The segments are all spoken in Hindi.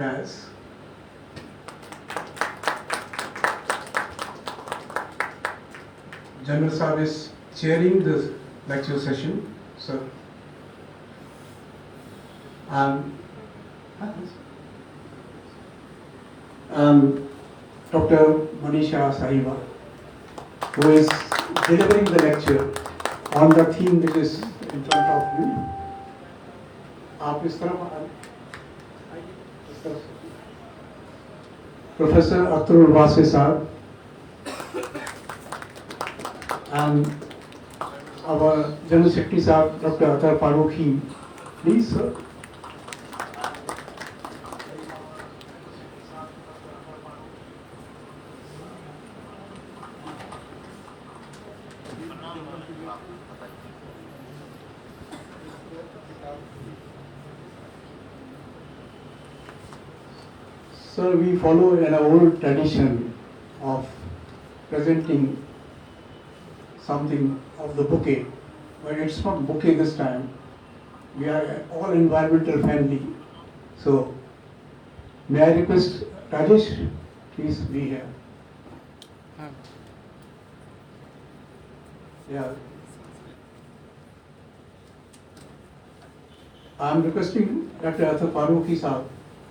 dais. General Saab is chairing the lecture session, sir. And Dr. Manisha Sahiba, who is delivering the lecture on the theme which is in front of you. आप इस तरफ इस तरफ Professor Atul Vase Saab and our General Secretary Saab, Dr. Atar Farooqi, please sir. Sir, we follow an old tradition of presenting something of the bouquet, but it's not bouquet this time. We are all environmental friendly. So, may I request Rajesh, please be here. Yeah. I am requesting Dr. Atar Farooqi Saab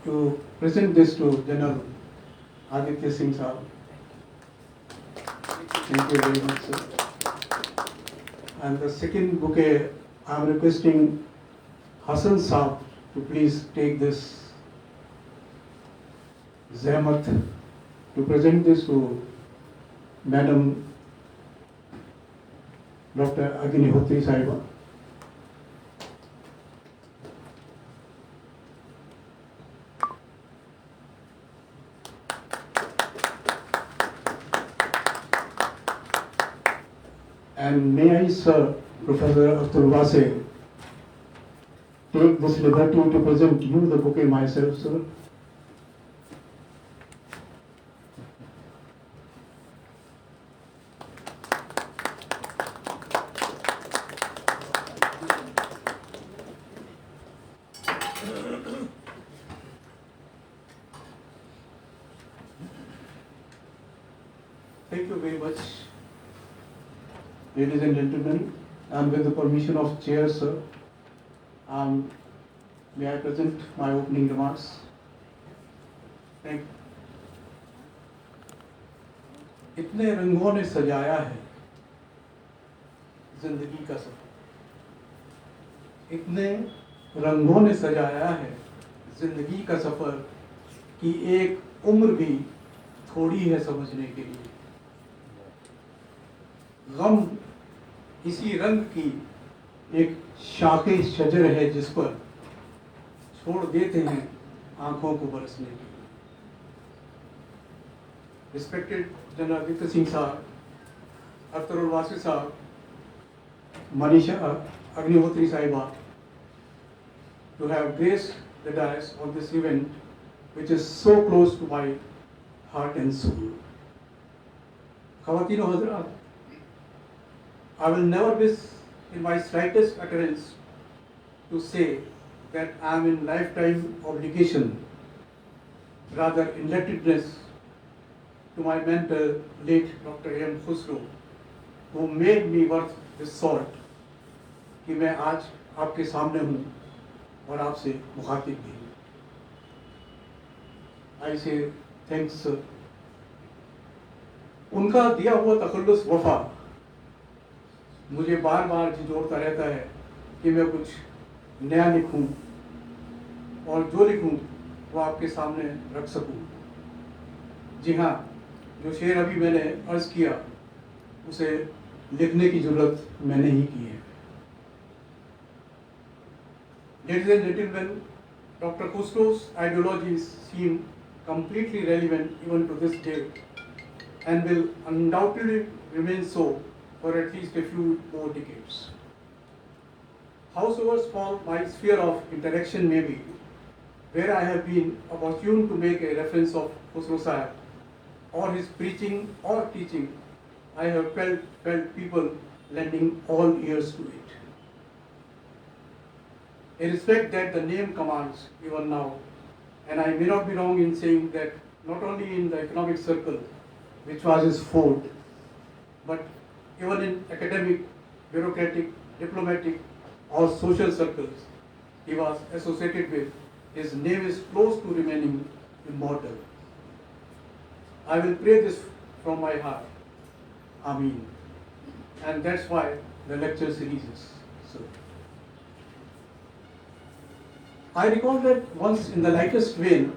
to present this to General Aditya Singh Saab. Thank you very much, sir. And the second bouquet, I am requesting Hassan Saab to please take this zahmat to present this to Madam Dr. Agnihotri Sahiba. And may I, sir, Professor Atul Vase, take this liberty to present you the bouquet myself, sir. Thank you very much. Ladies and gentlemen, and with the permission of chair, sir, may I present my opening remarks? Thank you. इतने रंगों ने सजाया है जिंदगी का सफर, इतने रंगों ने सजाया है जिंदगी का सफर कि एक उम्र भी थोड़ी है समझने के लिए। गम इसी रंग की एक शाखे शजर है जिस पर छोड़ देते हैं आंखों को बरसने के लिए। Respected General Aditya Singh Saab, Atul Vase Saab, Manisha Agnihotri Sahiba, to have graced the dais on this event which is so close to my heart and soul. Khawatino Hazrat, I will never miss in my slightest utterance to say that I am in lifetime obligation, rather indebtedness, to my mentor, late Dr. M. Khusro, who made me worth this salt, कि मैं आज आपके सामने हूँ और आपसे मुखातिब भी हूँ. I say thanks, sir. उनका दिया हुआ तखल्लुस वफा मुझे बार बार झिझोड़ता रहता है कि मैं कुछ नया लिखूं और जो लिखूं वो आपके सामने रख सकूं. जी हाँ, जो शेर अभी मैंने अर्ज किया उसे लिखने की जरूरत मैंने ही की है. Ladies and gentlemen, Dr. Khusro's ideologies seem completely relevant even to this day and will undoubtedly remain so for at least a few more decades. Howsoever small my sphere of interaction may be, where I have been opportune to make a reference of Khusro Sahib or his preaching or teaching, I have felt people lending all ears to it. A respect that the name commands even now, And I may not be wrong in saying that not only in the economic circle, which was his forte, but even in academic, bureaucratic, diplomatic, or social circles he was associated with, his name is close to remaining immortal. I will pray this from my heart. Ameen. And that's why the lecture series is so. I recall that once in the lightest vein,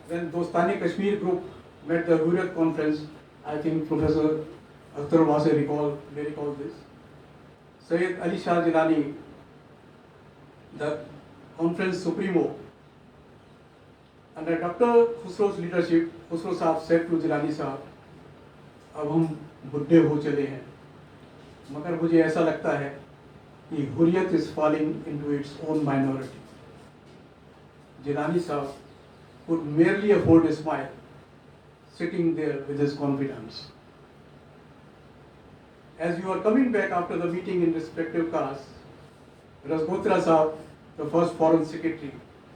when Dostani Kashmir group met the Hurriyat conference, I think Professor Akhtar Wase may recall this. Sayyid Ali Shah Jilani, the conference supremo, under Dr. Khusro's leadership, Khusro Sahab said to Jilani Sahab, अब हम बुढ़े हो चले हैं, मगर मुझे ऐसा लगता है कि Hurriyat is falling into its own minority. Jilani Sahab could merely afford a smile, sitting there with his confidence. As you are coming back after the meeting in respective cars, Rasgotra Sahab, the first foreign secretary,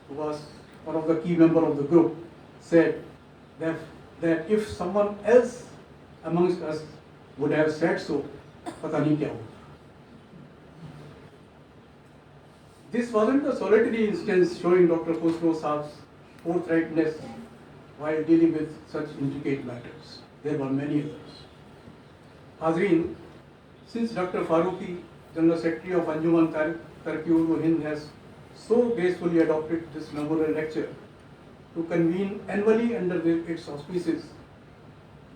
who was one of the key members of the group, said that if someone else amongst us would have said so, pata nahi kya ho. This wasn't a solitary instance showing Dr. Khusro Sahab's forthrightness while dealing with such intricate matters. There were many others. Hazreen, since Dr. Farooqi, General Secretary of Anjuman Tarki Hind, has so gracefully adopted this memorial lecture to convene annually under its auspices,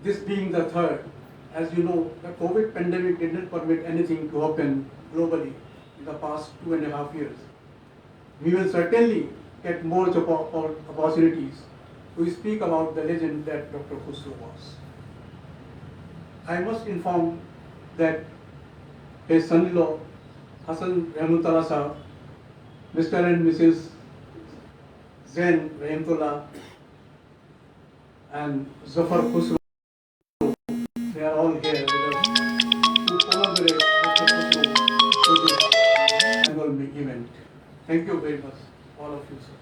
this being the third, as you know, the COVID pandemic didn't permit anything to happen globally in the past 2.5 years. We will certainly get more opportunities to speak about the legend that Dr. Khusro was. I must inform that his son-in-law, Hassan Rahmatullah Sahab, Mr. and Mrs. Zain Rahimullah, and Zafar Khusro, they are all here with us to collaborate Dr. Khusro to this annual event. Thank you very much, all of you, sir.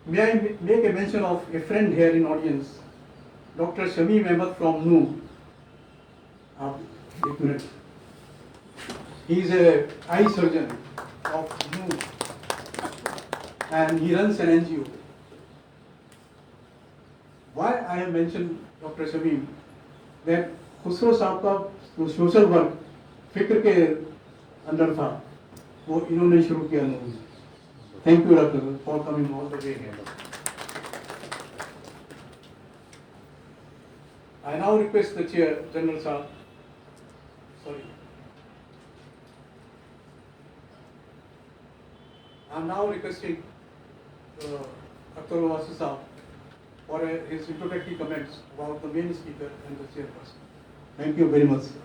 May I make a mention of a friend here in audience, Dr. Shamim Ahmed from Noor. He is an eye surgeon of Noor and he runs an NGO. Why I have mentioned Dr. Shamim, that Khusro Sahab का जो सोशल वर्क फिक्र के अंदर था, वो इन्होंने शुरू किया लोगों ने. Thank you, Doctor, for coming all the way here. I now request the Chair, General Sahab. Sorry. I am now requesting Dr. Wase Sahab for his introductory comments about the main speaker and the chairperson. Thank you very much, sir.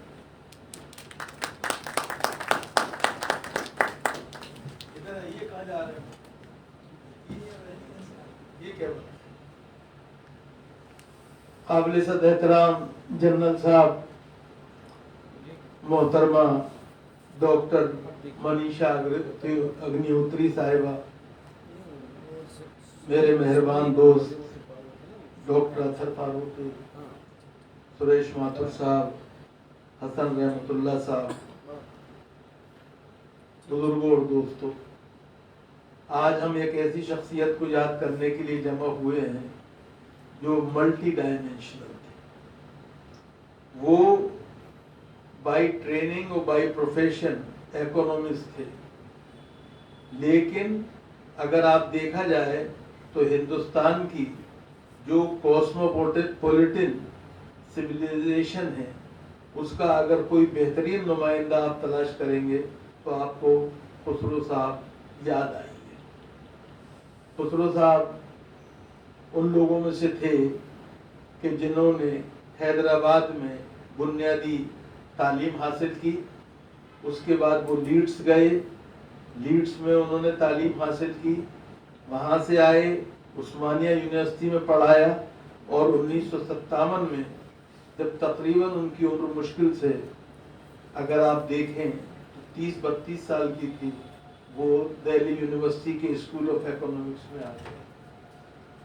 काबिल सद एहतराम जनरल साहब, मोहतरमा डॉक्टर मनीषा अग्निहोत्री साहिबा, मेरे मेहरबान दोस्त डॉक्टर अथर फारूकी, सुरेश माथुर साहब, हसन रहमतुल्लाह साहब, बुजुर्गों और दोस्तों, आज हम एक ऐसी शख्सियत को याद करने के लिए जमा हुए हैं जो मल्टी डायमेंशनल थे। वो बाय ट्रेनिंग और बाय प्रोफेशन इकोनॉमिस्ट थे, लेकिन अगर आप देखा जाए तो हिंदुस्तान की जो कॉस्मोपॉलिटन सिविलाइजेशन है, उसका अगर कोई बेहतरीन नुमाइंदा आप तलाश करेंगे तो आपको खुसरो साहब याद आएंगे। खुसरो साहब उन लोगों में से थे कि जिन्होंने हैदराबाद में बुनियादी तालीम हासिल की, उसके बाद वो लीड्स गए, लीड्स में उन्होंने तालीम हासिल की, वहाँ से आए, उस्मानिया यूनिवर्सिटी में पढ़ाया और 1957 में जब तकरीबन उनकी उम्र मुश्किल से अगर आप देखें तो 30-32 साल की थी, वो दिल्ली यूनिवर्सिटी के स्कूल ऑफ इकोनॉमिक्स में आ गए।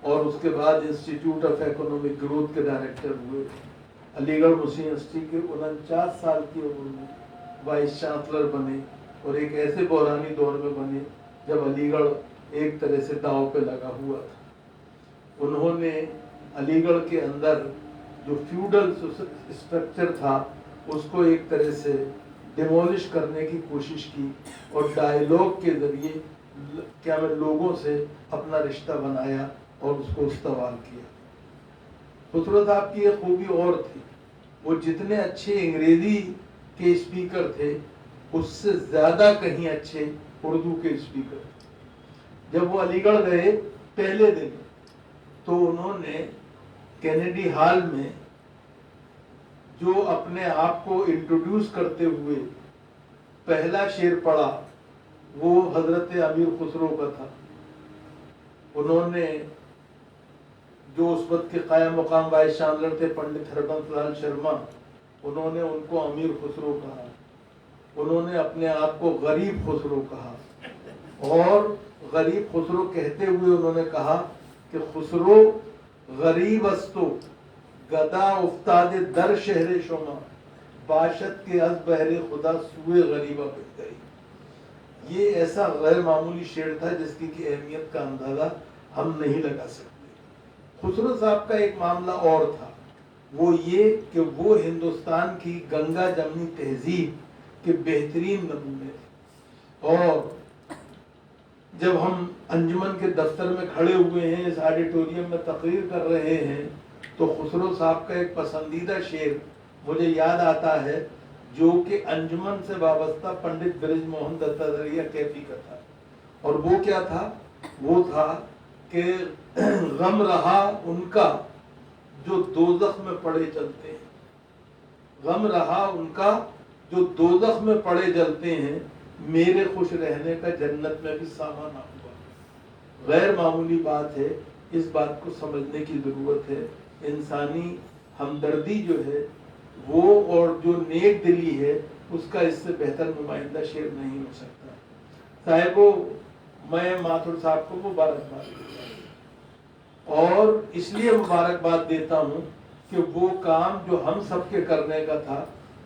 और उसके बाद इंस्टीट्यूट ऑफ इकोनॉमिक ग्रोथ के डायरेक्टर हुए। अलीगढ़ मुस्लिम यूनिवर्सिटी के 49 साल की उम्र में वाइस चांसलर बने और एक ऐसे बहरानी दौर में बने जब अलीगढ़ एक तरह से दांव पे लगा हुआ था। उन्होंने अलीगढ़ के अंदर जो फ्यूडल स्ट्रक्चर था उसको एक तरह से डिमोलिश करने की कोशिश की और डायलॉग के जरिए क्या मैं लोगों से अपना रिश्ता बनाया और उसको इस्तेमाल किया। खुसरो साहब की एक खूबी और थी, वो जितने अच्छे अंग्रेजी के स्पीकर थे उससे ज्यादा कहीं अच्छे उर्दू के स्पीकर। जब वो अलीगढ़ गए पहले दिन तो उन्होंने कैनेडी हॉल में जो अपने आप को इंट्रोड्यूस करते हुए पहला शेर पढ़ा वो हजरत अमीर खुसरो का था। उन्होंने जो उस वक्त के कायम मुकाम वाइस चांसलर थे पंडित हरबंस लाल शर्मा, उन्होंने उनको अमीर खुसरो कहा। उन्होंने अपने आप को गरीब खुसरो कहा और गरीब खुसरो कहते हुए उन्होंने कहा कि खुसरो गरीब अस्तो गदा उफ्तादे दर शहरे शुमा बाशत के अज बहरे खुदा सुए गरीबा बिक गई। ये ऐसा गैर मामूली शेर था जिसकी की अहमियत का अंदाजा हम नहीं लगा सकते। खुसरो साहब का एक मामला और था, वो ये कि वो हिंदुस्तान की गंगा जमनी तहजीब के बेहतरीन नमूने थे। और जब हम अंजुमन के दफ्तर में खड़े हुए हैं, इस ऑडिटोरियम में तकरीर कर रहे हैं, तो खुसरो साहब का एक पसंदीदा शेर मुझे याद आता है जो कि अंजुमन से वाबस्ता पंडित ब्रिज मोहन दत्तात्रेय कैफी का था। और वो क्या था? वो था कि गम रहा उनका जो दोज़ख में पड़े जलते हैं, गम रहा उनका जो दोज़ख में पड़े जलते हैं, मेरे खुश रहने का जन्नत में भी सामान हुआ। गैर मामूली बात है, इस बात को समझने की जरूरत है। इंसानी हमदर्दी जो है वो और जो नेक दिली है उसका इससे बेहतर नुमाइंदा शेर नहीं हो सकता। साहिबो, मैं माथुर साहब को मुबारकबाद देता हूँ और इसलिए मुबारकबाद देता हूँ कि वो काम जो हम सबके करने का था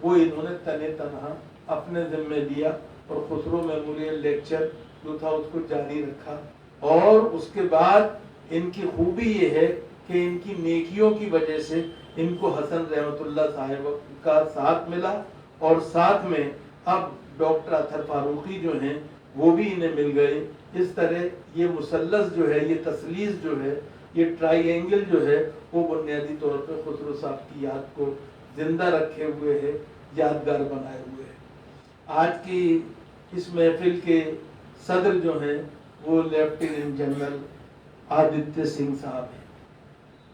वो इन्होंने तने तनहा अपने जिम्मे लिया और खुसरो मेमोरियल लेक्चर जो था उसको जारी रखा। और उसके बाद इनकी खूबी ये है कि इनकी नेकियों की वजह से इनको हसन रहमतुल्लाह साहिब का साथ मिला और साथ में अब डॉक्टर अतहर फारूकी जो हैं वो भी इन्हें मिल गए। इस तरह ये मुसल्लस जो है, ये तसलीस जो है, ये ट्राइएंगल जो है वो बुनियादी तौर पर खुसरो साहब की याद को जिंदा रखे हुए है, यादगार बनाए हुए है। आज की इस महफिल के सदर जो हैं वो लेफ्टिनेंट जनरल आदित्य सिंह साहब हैं।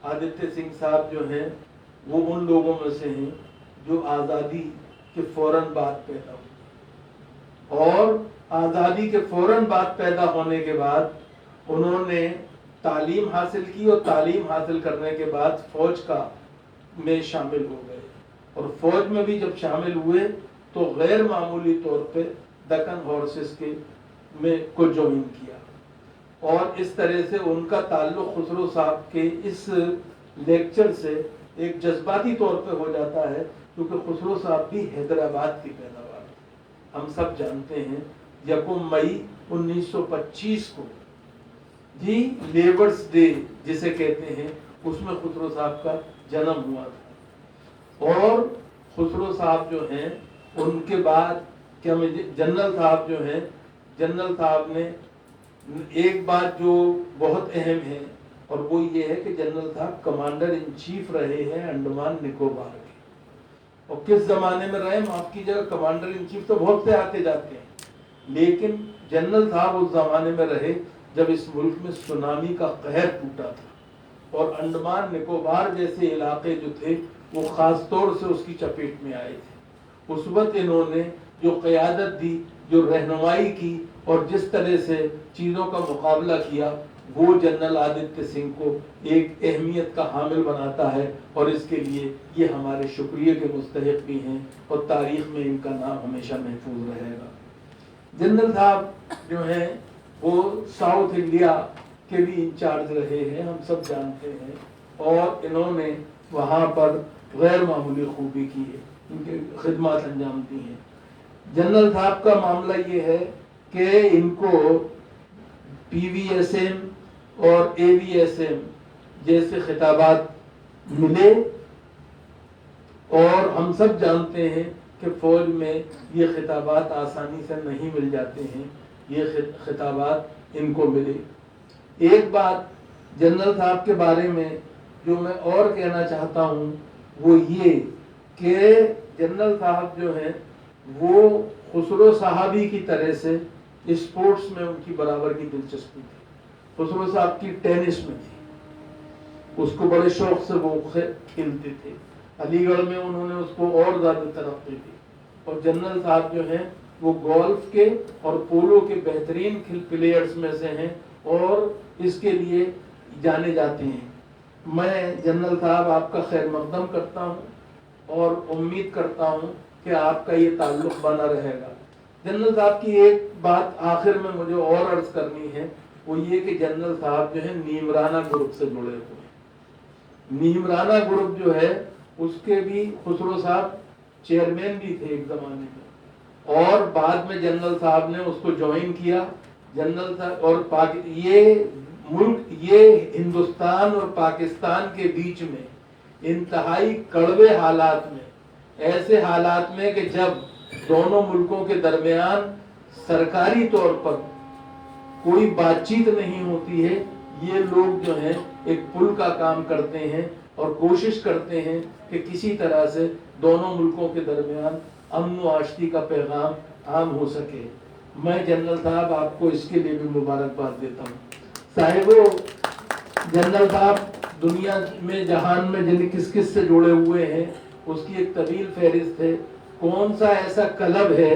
आदित्य सिंह साहब जो हैं वो उन लोगों में से हैं जो आज़ादी के फौरन बाद पैदा हुए और आज़ादी के फौरन बाद पैदा होने के बाद उन्होंने तालीम हासिल की और तालीम हासिल करने के बाद फौज का में शामिल हो गए और फौज में भी जब शामिल हुए तो गैर मामूली तौर पे दक्कन हॉर्सेस के में को ज्वाइन किया। और इस तरह से उनका ताल्लुक खुसरो साहब के इस लेक्चर से एक जज्बाती तौर पे हो जाता है क्योंकि खुसरो साहब भी हैदराबाद की पैदावार थे। हम सब जानते हैं 1 मई 1925 को जी लेबर्स डे जिसे कहते हैं उसमें खुसरो साहब का जन्म हुआ था। और खुसरो साहब जो हैं उनके बाद क्या जनरल साहब जो हैं, जनरल साहब ने एक बात जो बहुत अहम है और वो ये है कि जनरल साहब कमांडर इन चीफ रहे हैं अंडमान निकोबार के। और किस जमाने में रहे, माफ कीजिएगा, कमांडर इन चीफ तो बहुत से आते जाते हैं, लेकिन जनरल साहब उस जमाने में रहे जब इस मुल्क में सुनामी का कहर टूटा था और अंडमान निकोबार जैसे इलाके जो थे वो खास तौर से उसकी चपेट में आए थे। उस वक्त इन्होंने जो क़यादत दी, जो रहनुमाई की और जिस तरह से चीज़ों का मुकाबला किया वो जनरल आदित्य सिंह को एक अहमियत का हामिल बनाता है और इसके लिए ये हमारे शुक्रिया के मुस्तहिक भी हैं और तारीख में इनका नाम हमेशा महफूज रहेगा। जनरल साहब जो हैं वो साउथ इंडिया के भी इंचार्ज रहे हैं, हम सब जानते हैं, और इन्होंने वहाँ पर गैर मामूली खूबी की है, इनके खिदमत अंजाम दी हैं। जनरल साहब का मामला ये है कि इनको PVSM और AVSM जैसे खिताबात मिले, और हम सब जानते हैं कि फौज में ये खिताबात आसानी से नहीं मिल जाते हैं, ये खिताबात इनको मिले। एक बात जनरल साहब के बारे में जो मैं और कहना चाहता हूँ वो ये कि जनरल साहब जो हैं वो खुसरो साहबी की तरह से स्पोर्ट्स में उनकी बराबर की दिलचस्पी थी। खुसरो साहब की टेनिस में थी, उसको बड़े शौक से वो खेलते थे। अलीगढ़ में उन्होंने उसको और ज्यादा तरक्की दी। और जनरल साहब जो हैं वो गोल्फ के और पोलो के बेहतरीन प्लेयर्स में से हैं और इसके लिए जाने जाते हैं। मैं जनरल साहब आपका खैर मकदम करता हूं और उम्मीद करता हूं कि आपका ये ताल्लुक बना रहेगा। जनरल साहब की एक बात आखिर में मुझे और अर्ज करनी है, वो ये कि जनरल साहब जो है नीमराना ग्रुप से जुड़े हुए हैं। नीमराना ग्रुप जो है उसके भी खुसरो साहब चेयरमैन भी थे एक जमाने में, और बाद में जनरल साहब ने उसको ज्वाइन किया। जनरल साहब और ये मुल्क, ये हिंदुस्तान और पाकिस्तान के बीच में इंतहाई कड़वे हालात में, ऐसे हालात में कि जब दोनों मुल्कों के दरमियान सरकारी तौर पर कोई बातचीत नहीं होती है, ये लोग जो हैं एक पुल का काम करते हैं और कोशिश करते हैं कि किसी तरह से दोनों मुल्कों के दरमियान अमन व आशती का पैगाम आम हो सके। मैं जनरल साहब आपको इसके लिए भी मुबारकबाद देता हूँ। साहिबो, जनरल साहब दुनिया में, जहान में जिन किस किस से जुड़े हुए हैं उसकी एक तवील फहरिस्त है। कौन सा ऐसा क्लब है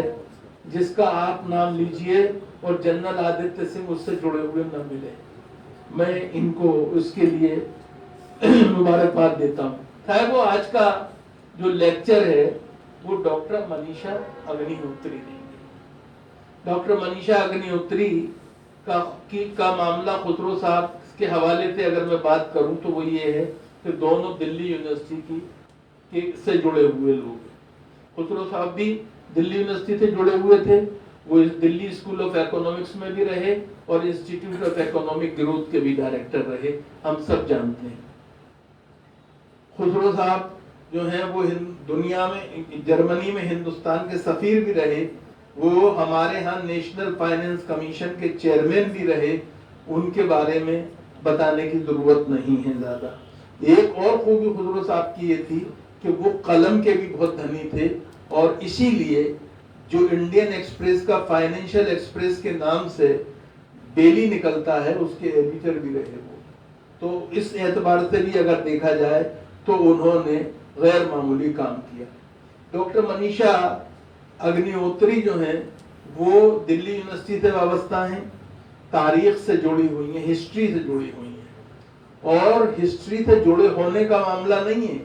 जिसका आप नाम लीजिए और जनरल आदित्य सिंह उससे जुड़े हुए न मिले। मैं इनको उसके लिए मुबारकबाद देता हूँ। साहिबो, आज का जो लेक्चर है वो डॉक्टर मनीषा अग्निहोत्री देंगे। डॉक्टर मनीषा अग्निहोत्री का मामला खुसरो साहब के हवाले से अगर मैं बात करूं तो वो ये है कि दोनों दिल्ली यूनिवर्सिटी से जुड़े हुए लोग हैं। खुसरो साहब भी दिल्ली यूनिवर्सिटी से जुड़े हुए थे, वो दिल्ली स्कूल ऑफ इकोनॉमिक्स में भी रहे और इंस्टीट्यूट ऑफ इकोनॉमिक ग्रोथ के भी डायरेक्टर रहे, हम सब जानते हैं। खुसरो साहब जो हैं वो दुनिया में, जर्मनी में हिंदुस्तान के सफीर भी रहे, वो हमारे यहाँ नेशनल फाइनेंस कमीशन के चेयरमैन भी रहे। उनके बारे में बताने की जरूरत नहीं है ज्यादा। एक और खूबी खुसरो साहब की ये थी कि वो कलम के भी बहुत धनी थे, और इसीलिए जो इंडियन एक्सप्रेस का फाइनेंशियल एक्सप्रेस के नाम से डेली निकलता है उसके एडिटर भी रहे वो। तो इस एतबार से भी अगर देखा जाए तो उन्होंने गैर मामूली काम किया। डॉक्टर मनीषा अग्निहोत्री जो हैं वो दिल्ली यूनिवर्सिटी से वाबस्ता हैं, तारीख से जुड़ी हुई हैं, हिस्ट्री से जुड़ी हुई हैं। और हिस्ट्री से जुड़े होने का मामला नहीं है,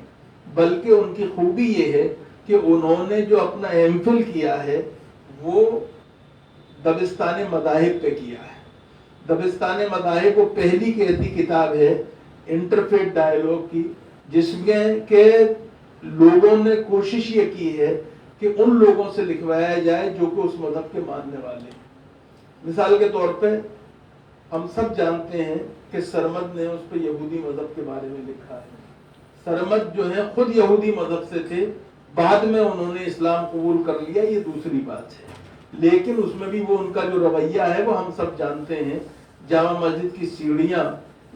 बल्कि उनकी खूबी ये है कि उन्होंने जो अपना एमफिल किया है वो दबिस्तान मदाहिब पे किया है। दबिस्तान मदाहिब वो पहली की ऐसी किताब है इंटरफेथ डायलॉग की, जिसमें के लोगों ने कोशिश ये की है कि उन लोगों से लिखवाया जाए जो कि उस मजहब के मानने वाले हैं। मिसाल के तौर पे हम सब जानते हैं कि सरमद ने उस पर यहूदी मजहब के बारे में लिखा है। सरमद जो है खुद यहूदी मजहब से थे, बाद में उन्होंने इस्लाम कबूल कर लिया, ये दूसरी बात है, लेकिन उसमें भी वो उनका जो रवैया है वो हम सब जानते हैं। जामा मस्जिद की सीढ़ियां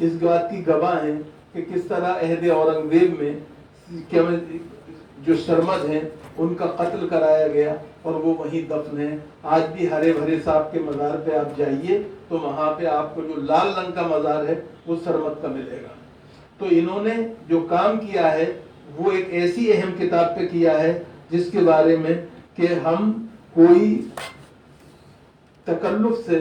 इस बात की गवाह हैं कि किस तरह अहद औरंगजेब में जो सरमद हैं उनका कत्ल कराया गया और वो वहीं दफन है। आज भी हरे भरे साहब के मज़ार पे आप जाइए तो वहां पे आपको जो लाल रंग का मज़ार है वो सरमद का मिलेगा। तो इन्होंने जो काम किया है वो एक ऐसी अहम किताब पे किया है जिसके बारे में कि हम कोई तकल्लुफ से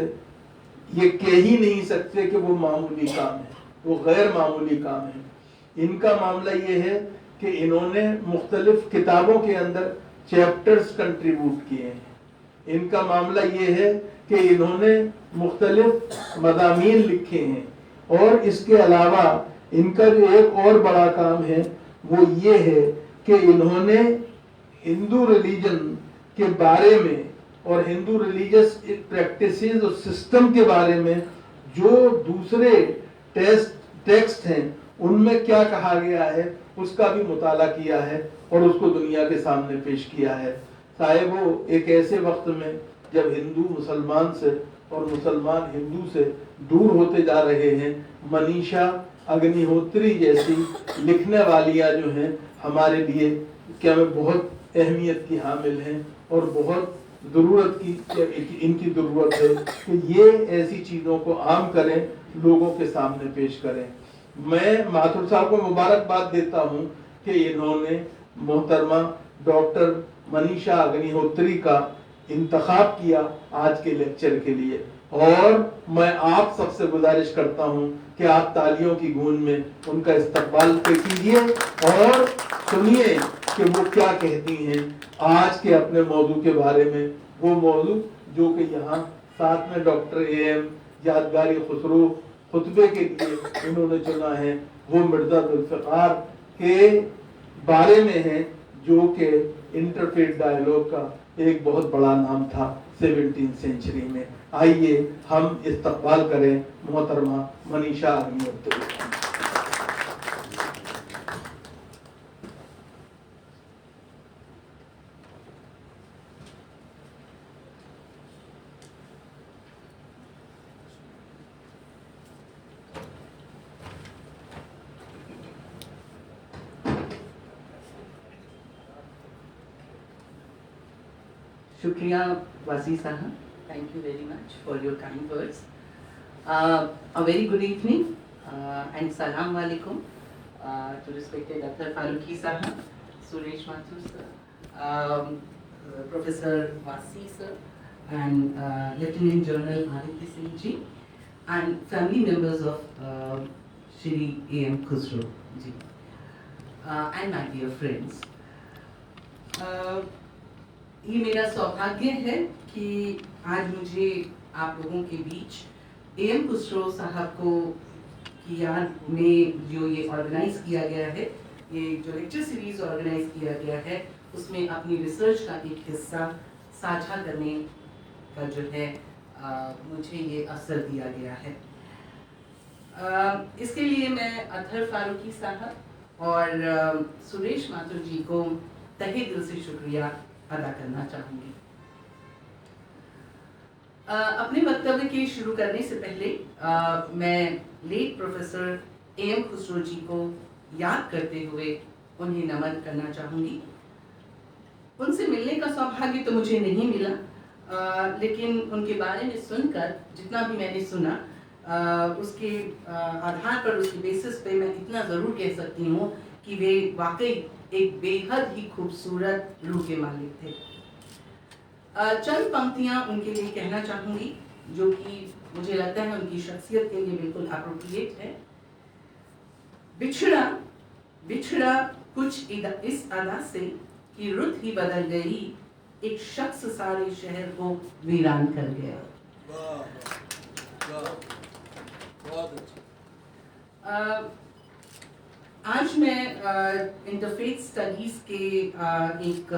ये कह ही नहीं सकते कि वो मामूली काम है, वो गैर मामूली काम है। इनका मामला ये है कि इन्होंने मुख्तलिफ किताबों के अंदर चैप्टर्स कंट्रीब्यूट किए हैं। इनका मामला ये है कि इन्होंने मुख्तलिफ मज़ामीन लिखे हैं, और इसके अलावा इनका जो एक और बड़ा काम है वो ये है कि इन्होंने हिंदू रिलीजन के बारे में और हिंदू रिलीजियस प्रैक्टिसेस और सिस्टम के बारे में जो दूसरे टेक्स्ट हैं उनमें क्या कहा गया है उसका भी मुताला किया है और उसको दुनिया के सामने पेश किया है। साहिबो, एक ऐसे वक्त में जब हिंदू मुसलमान से और मुसलमान हिंदू से दूर होते जा रहे हैं, मनीषा अग्निहोत्री जैसी लिखने वालियां जो हैं हमारे लिए क्या में बहुत अहमियत की हामिल हैं और बहुत ज़रूरत की इनकी ज़रूरत है कि ये ऐसी चीज़ों को आम करें, लोगों के सामने पेश करें। मैं माथुर साहब को मुबारकबाद देता हूँ कि इन्होंने मोहतरमा डॉक्टर मनीषा अग्निहोत्री का इंतखाब किया आज के लेक्चर के लिए, और मैं आप सबसे गुजारिश करता हूँ कि आप तालियों की गूंज में उनका इस्तकबाल कीजिए और सुनिए कि वो क्या कहती हैं आज के अपने मौजू के बारे में। वो मौजू जो कि यहाँ साथ में डॉक्टर AM यादगारी खुसरो खुतबे के लिए उन्होंने चुना है, वो मिर्जा जुल्फ़िकार के बारे में है जो कि इंटरफेथ डायलॉग का एक बहुत बड़ा नाम था 17वीं सेंचुरी में। आइए हम इस्तकबाल करें मोहतरमा मनीषा अग्निहोत्री। शुक्रिया वासी साहब, thank you very much for your kind words. A very good evening and salam alaikum to respected Dr. Faruqi sahab, Suresh Mathur sir, Professor Wasi sir, and Lieutenant General Aditya Singh ji, and family members of Shri AM Khusro ji, and my dear friends. ये मेरा सौभाग्य है कि आज मुझे आप लोगों के बीच AM खुसरो साहब को की याद में जो ये ऑर्गेनाइज किया गया है, ये जो लेक्चर सीरीज ऑर्गेनाइज किया गया है, उसमें अपनी रिसर्च का एक हिस्सा साझा करने का जो है मुझे ये अवसर दिया गया है। इसके लिए मैं अतहर फारूकी साहब और सुरेश माथुर जी को तहे दिल से शुक्रिया अदा करना चाहूँगी। अपने वक्तव्य के शुरू करने से पहले मैं लेट प्रोफेसर AM खुसरो जी को याद करते हुए उन्हें नमन करना चाहूँगी। उनसे मिलने का सौभाग्य तो मुझे नहीं मिला, लेकिन उनके बारे में सुनकर जितना भी मैंने सुना उसके आधार पर, उसके बेसिस पे मैं इतना ज़रूर कह सकती हूँ कि वे वाकई एक बेहद ही खूबसूरत रूह के मालिक थे। चंद पंक्तियां उनके लिए कहना चाहूँगी जो कि मुझे लगता है उनकी शख्सियत के लिए बिल्कुल अप्रोप्रिएट है। बिछड़ा बिछड़ा कुछ इस अदा से कि रुत ही बदल गई, एक शख्स सारे शहर को वीरान कर गया। बहुत अच्छा। आज मैं इंटरफेथ स्टडीज़ के एक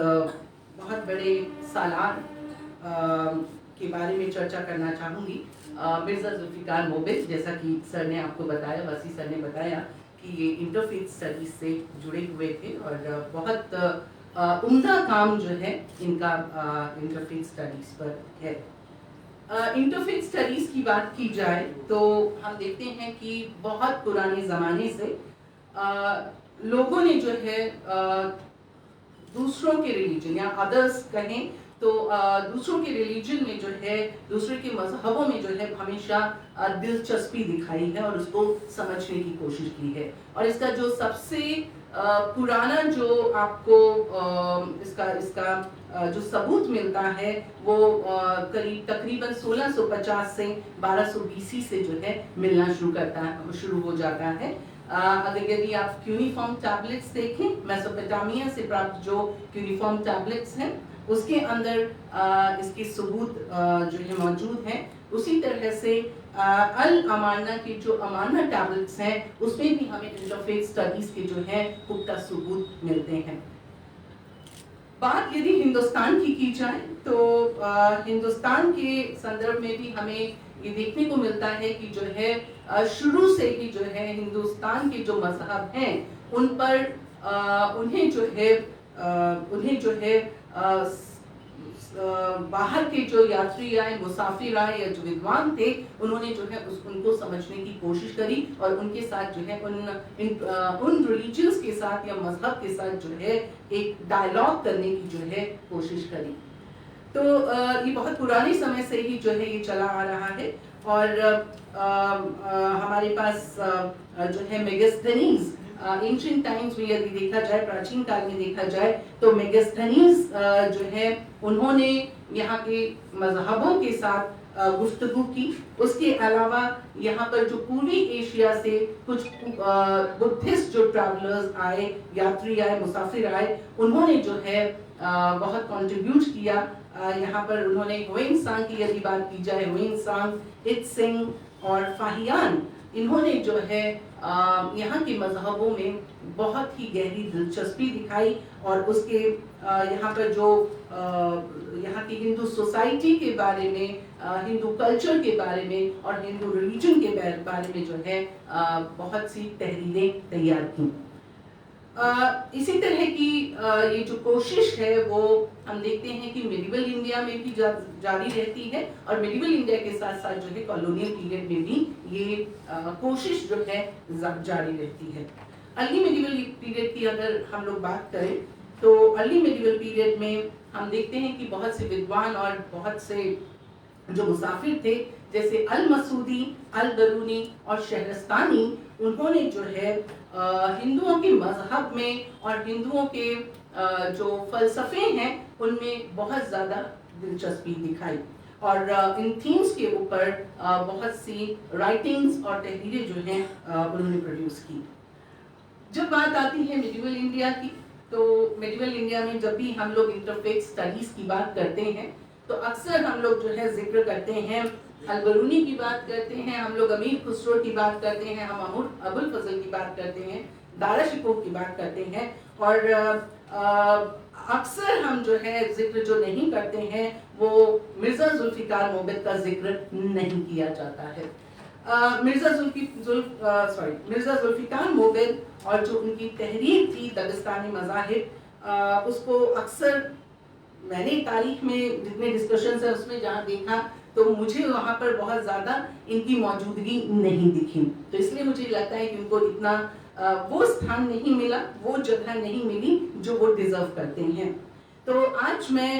बहुत बड़े सालार के बारे में चर्चा करना चाहूँगी। मिर्ज़ा जुल्फ़िकार मोबिल, जैसा कि सर ने आपको बताया, वसी सर ने बताया कि ये इंटरफेथ स्टडीज़ से जुड़े हुए थे और बहुत उम्दा काम जो है इनका इंटरफेथ स्टडीज़ पर है। इंटरफेथ स्टडीज़ की बात की जाए तो हम देखते हैं कि बहुत पुराने ज़माने से लोगों ने जो है दूसरों के रिलीजन या अदर्स कहें तो दूसरों के रिलीजन में जो है, दूसरे के मजहबों में जो है हमेशा दिलचस्पी दिखाई है और उसको समझने की कोशिश की है। और इसका जो सबसे पुराना जो आपको इसका जो सबूत मिलता है वो करीब तकरीबन 1650 से 1200 BC से जो है मिलना शुरू हो जाता है। अगर यदि आप क्यूनिफॉर्म टैबलेट्स देखें, मेसोपोटामिया से प्राप्त जो क्यूनिफॉर्म टैबलेट्स हैं उसके अंदर इसके सबूत जो है मौजूद हैं। उसी तरह से अल अमाना की जो अमाना टैबलेट्स हैं उसमें भी हमें इंटरफेथ स्टडीज के जो है पुख्ता सबूत मिलते हैं। बात यदि हिंदुस्तान की जाए तो हिंदुस्तान के संदर्भ में भी हमें ये देखने को मिलता है कि जो है शुरू से ही जो है हिंदुस्तान के जो मजहब हैं उन पर उन्हें जो है बाहर के जो यात्री आए, मुसाफिर आए या जो विद्वान थे, उन्होंने जो है उनको समझने की कोशिश करी और उनके साथ जो है उन रिलीजियंस के साथ या मजहब के साथ जो है एक डायलॉग करने की जो है कोशिश करी। तो ये बहुत पुराने समय से ही जो है ये चला आ रहा है और हमारे पास जो है मेगास्थनीज एंशिएंट टाइम्स में यदि देखा जाए, प्राचीन काल में देखा जाए तो मेगास्थनीज जो है उन्होंने यहाँ के मजहबों के साथ गुफ्तगू की। उसके अलावा यहाँ पर जो पूर्वी एशिया से कुछ बुद्धिस्ट जो ट्रैवलर्स आए, यात्री आए, मुसाफिर आए, उन्होंने जो है बहुत कंट्रीब्यूट किया। यहाँ पर उन्होंने ह्वेनसांग की यदि बात की जाए, ह्वेनसांग, इत्सिंग और फाहियान, इन्होंने जो है यहाँ के मजहबों में बहुत ही गहरी दिलचस्पी दिखाई और उसके यहाँ पर जो यहाँ की हिंदू सोसाइटी के बारे में, हिंदू कल्चर के बारे में और हिंदू रिलीजन के बारे में जो है बहुत सी तहरीरें तैयार की। इसी तरह की ये जो कोशिश है वो हम देखते हैं कि मिडिवल इंडिया में भी जारी रहती है और मिडिवल इंडिया के साथ साथ जो है कॉलोनियल पीरियड में भी ये कोशिश जो है जारी रहती है। अर्ली मिडिवल पीरियड की अगर हम लोग बात करें तो अर्ली मिडिवल पीरियड में हम देखते हैं कि बहुत से विद्वान और बहुत से जो मुसाफिर थे, जैसे अल मसूदी, अल बरूनी और शहरस्तानी, उन्होंने जो है हिंदुओं के मजहब में और हिंदुओं के जो फलसफे हैं उनमें बहुत ज़्यादा दिलचस्पी दिखाई और इन थीम्स के ऊपर बहुत सी राइटिंग्स और तहरीरें जो हैं उन्होंने प्रोड्यूस की। जब बात आती है मिडिवल इंडिया की, तो मिडिवल इंडिया में जब भी हम लोग इंटरफेथ स्टडीज की बात करते हैं तो अक्सर हम लोग जो है जिक्र करते हैं, अल बरूनी की बात करते हैं, हम लोग अमीर खुसरो की बात करते हैं, हम अबुल फजल की बात करते हैं, दारा शिकोह की बात करते हैं और अक्सर हम जो है जिक्र जो नहीं करते हैं वो मिर्जा जुल्फिकार मोहम्मद का जिक्र नहीं किया जाता है। मिर्जा जुल्फिकार मोहम्मद और जो उनकी तहरीर थी दगिस्तानी मज़ाहिब, उसको अक्सर मैंने तारीख में जितने डिस्कशंस है उसमें जहाँ देखा तो मुझे वहाँ पर बहुत ज़्यादा इनकी मौजूदगी नहीं दिखी, तो इसलिए मुझे लगता है कि उनको इतना वो स्थान नहीं मिला, वो जगह नहीं मिली जो वो डिजर्व करते हैं। तो आज मैं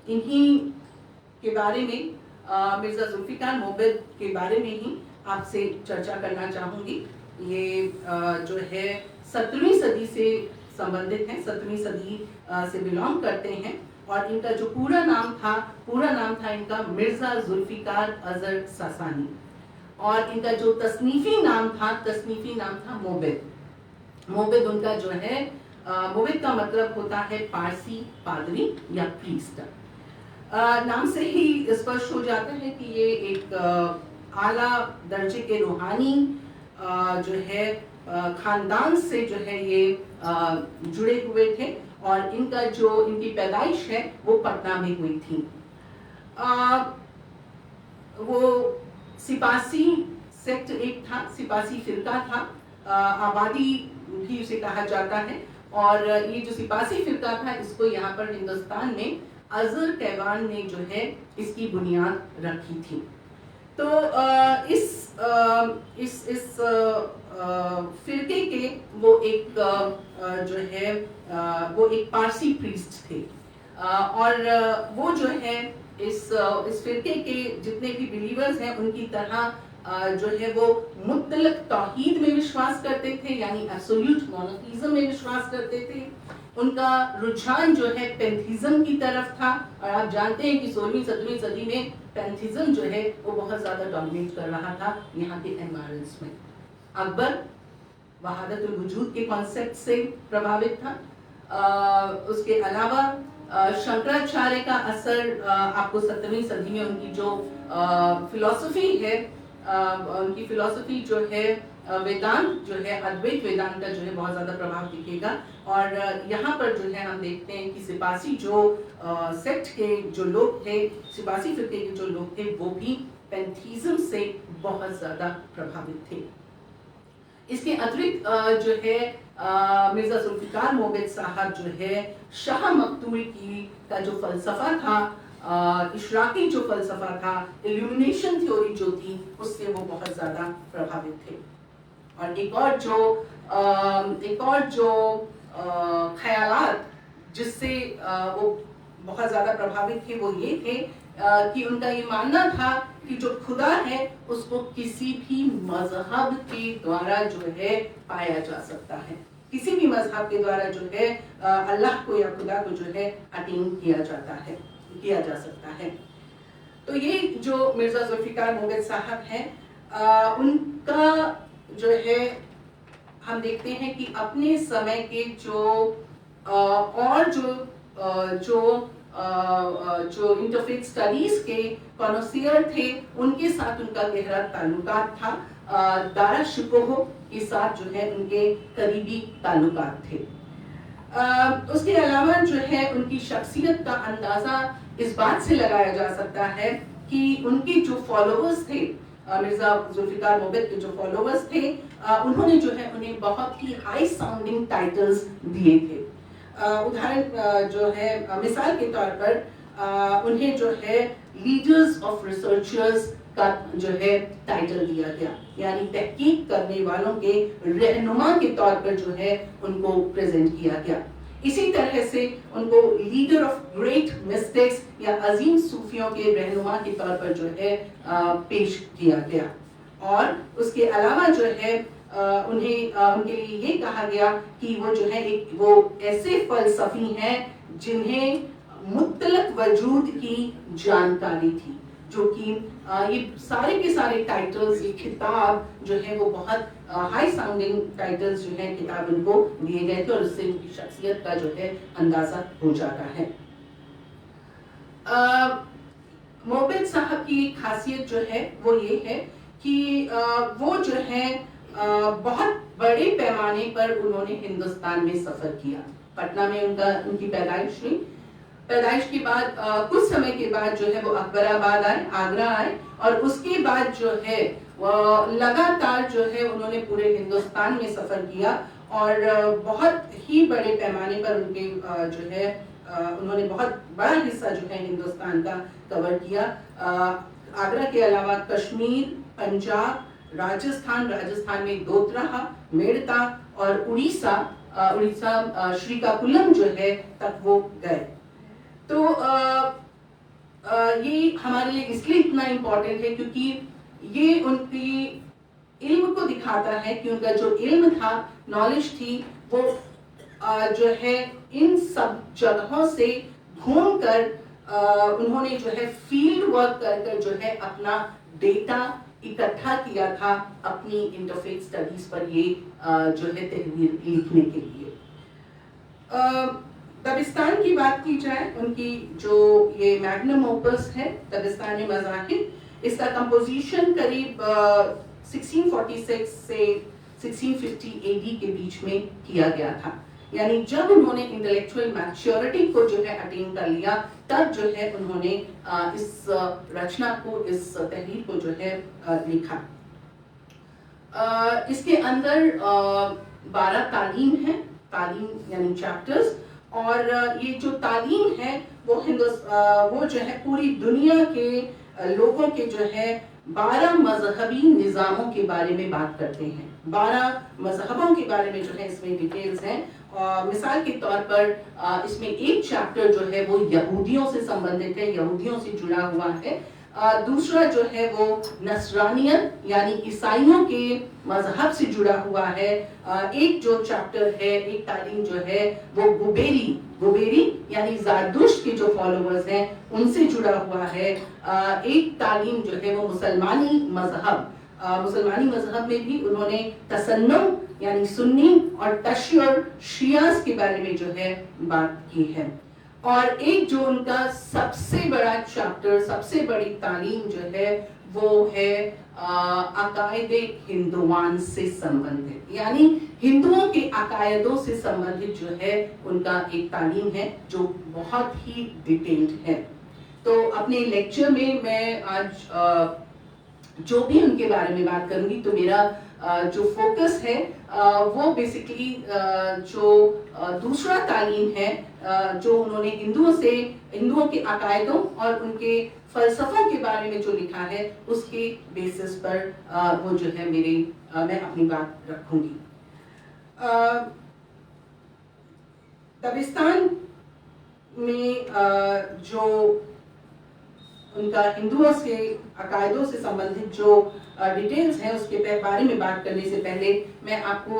इन्हीं के बारे में मिर्जा जुल्फिकार मोहम्मद के बारे में ही आपसे चर्चा करना चाहूँगी। ये जो है 17वीं सदी से संबंधित हैं, 17वीं सदी से बिलोंग करते हैं और इनका जो पूरा नाम था इनका मिर्जा जुल्फिकार अजहर सासानी और इनका जो तस्नीफी नाम था मोहब्बत उनका जो है मोहब्बत का मतलब होता है पारसी पादरी या प्रीस्ट। नाम से ही स्पष्ट हो जाता है कि ये एक आला दर्जे के रूहानी जो है खानदान से जो है ये जुड़े हुए थे और इनकी पैदाइश है वो पटना में हुई थी। वो सिपासी सेक्ट एक था, सिपासी फिरका था, आबादी भी उसे कहा जाता है और ये जो सिपासी फिरका था इसको यहाँ पर हिंदुस्तान में अजहर कैवान ने जो है इसकी बुनियाद रखी थी। तो इस फिरके के वो एक जो है वो एक पारसी प्रीस्ट थे और वो जो है इस फिरके के जितने भी बिलीवर्स हैं उनकी तरह जो है वो मुतलक तौहीद में विश्वास करते थे, यानी एब्सोल्यूट मोनोथीज्म में विश्वास करते थे। उनका रुझान जो है पैंथीज्म की तरफ था और आप जानते हैं कि 16वीं 17वीं सदी में पैंथीज्म जो है वो बहुत ज़्यादा डोमिनेट कर रहा था यहाँ के एनवायरमेंट्स में। अकबर वहादतुल वजूद के कॉन्सेप्ट से प्रभावित था। उसके अलावा शंकराचार्य का असर आपको 17वीं सदी में उनकी जो फिलॉसफी है उनकी फिलॉसफी जो है वेदांत जो है, अद्वैत वेदांत का जो है बहुत ज़्यादा प्रभाव दिखेगा। और यहाँ पर जो है हम देखते हैं कि सिपासी जो सेक्ट के जो लोग थे, सिपासी फिरके के जो लोग थे, वो भी पैंथीज्म से बहुत ज़्यादा प्रभावित थे। इसके अतिरिक्त जो है मिर्जा जुल्फिकार मोहम्मद साहब जो है शाह मखदूम की का जो फलसफा था, इशराकी जो फलसफा था, इल्यूमिनेशन थ्योरी जो थी, उससे वो बहुत ज़्यादा प्रभावित थे। और एक और जो ख्यालात जिससे वो बहुत ज़्यादा प्रभावित थे, वो ये थे कि उनका ये मानना था कि जो खुदा है उसको किसी भी मजहब के द्वारा जो है पाया जा सकता है, किसी भी मजहब के द्वारा जो है अल्लाह को या खुदा को जो है अटेन किया जा सकता है। तो ये जो मिर्जा जुल्फिकार मोहम्मद साहब हैं, उनका जो है हम देखते हैं कि अपने समय के जो इंटरफेथ स्टडीज के कॉनोसियर थे, उनके साथ उनका गहरा ताल्लुकात था। दारा शिकोह के साथ जो है उनके करीबी ताल्लुकात थे। उसके अलावा जो है उनकी शख्सियत का अंदाजा इस बात से लगाया जा सकता है कि उनके जो फॉलोअर्स थे, मिर्जा जुल्फिकार मोहम्मद के जो फॉलोअर्स थे, उन्होंने जो है उन्हें बहुत ही हाई साउंडिंग टाइटल्स दिए थे। उदाहरण जो है मिसाल के तौर पर उन्हें जो है लीडर्स ऑफ रिसर्चर्स का जो है टाइटल दिया गया, यानी तहकीक करने वालों के रहनुमा के तौर पर जो है उनको प्रेजेंट किया गया। इसी तरह से उनको लीडर ऑफ ग्रेट मिस्टिक्स या अजीम सूफियों के रहनुमा के तौर पर जो है पेश किया गया। और उसके अलावा जो है उन्हें उनके लिए ये कहा गया कि वो जो है वो ऐसे फलसफी हैं जिन्हें मुतलक वजूद की जानकारी थी, जो कि ये सारे के सारे टाइटल्स, ये खिताब जो है वो बहुत हाई साउंडिंग टाइटल्स जो है किताब उनको दिए गए थे, और उससे उनकी शख्सियत का जो है अंदाजा हो जाता है। मोहम्मद साहब की खासियत जो है वो ये है कि वो जो है बहुत बड़े पैमाने पर उन्होंने हिंदुस्तान में सफर किया। पटना में उनकी पैदाइश हुई। पैदाइश के बाद कुछ समय के बाद जो है वो अकबराबाद आए, आगरा आए, और उसके बाद जो है वो लगातार जो है उन्होंने पूरे हिंदुस्तान में सफर किया, और बहुत ही बड़े पैमाने पर उनके जो है उन्होंने बहुत बड़ा हिस्सा जो है हिंदुस्तान का कवर किया। आगरा के अलावा कश्मीर, पंजाब, राजस्थान में दोतराहा, मेड़ता और उड़ीसा श्रीकाकुलम जो है तक वो गए। तो ये हमारे लिए इसलिए इतना इम्पोर्टेंट है क्योंकि ये उनकी इल्म को दिखाता है कि उनका जो इल्म था, नॉलेज थी, वो जो है इन सब जगहों से घूमकर उन्होंने जो है फील्ड वर्क कर जो है अपना डेटा इकट्ठा किया था अपनी इंटरफेथ स्टडीज पर ये जो है तहरीर लिखने के लिए। दबिस्तान की बात की जाए, उनकी जो ये मैग्नम ओपस है दबिस्तान मज़ाहिर, इसका कंपोजिशन करीब 1646 से 1650 AD के बीच में किया गया था। यानी जब उन्होंने इंटेलेक्चुअल मैच्योरिटी को जो है अटेन कर लिया, तब जो है उन्होंने इस रचना को, इस तहरीर को जो है लिखा। इसके अंदर 12 तालीम है, तालीम यानी चैप्टर्स, और ये जो तालीम है वो जो है पूरी दुनिया के लोगों के जो है 12 मजहबी निज़ामों के बारे में बात करते हैं। 12 मजहबों के बारे में जो है इसमें डिटेल्स हैं। मिसाल के तौर पर इसमें एक चैप्टर जो है वो यहूदियों से संबंधित है, यहूदियों से जुड़ा हुआ है। दूसरा जो है वो नसरानियत यानी ईसाइयों के मजहब से जुड़ा हुआ है। एक जो चैप्टर है, एक तालीम जो है वो गुबेरी यानी ज़ारदुश्त के जो फॉलोअर्स हैं उनसे जुड़ा हुआ है। एक तालीम जो है वो मुसलमानी मजहब में भी उन्होंने तसन्नुम यानी सुन्नी और तशय्युर शियास के बारे में जो है बात की है। और एक जो उनका सबसे बड़ा चैप्टर, सबसे बड़ी तालीम जो है वो है अकायदे हिंदुवान से संबंधित, यानी हिंदुओं के अकायदों से संबंधित जो है उनका एक तालीम है जो बहुत ही डिटेल्ड है। तो अपने लेक्चर में मैं आज जो भी उनके बारे में बात करूंगी, तो मेरा जो फोकस है वो बेसिकली जो दूसरा तालीम है जो उन्होंने हिंदुओं के अकायदों और उनके फलसफों के बारे में जो लिखा है उसके बेसिस पर वो जो है मैं अपनी बात रखूंगी। दबिस्तान में जो उनका हिंदुओं से अकायदों से संबंधित जो डिटेल्स हैं उसके बारे में बात करने से पहले मैं आपको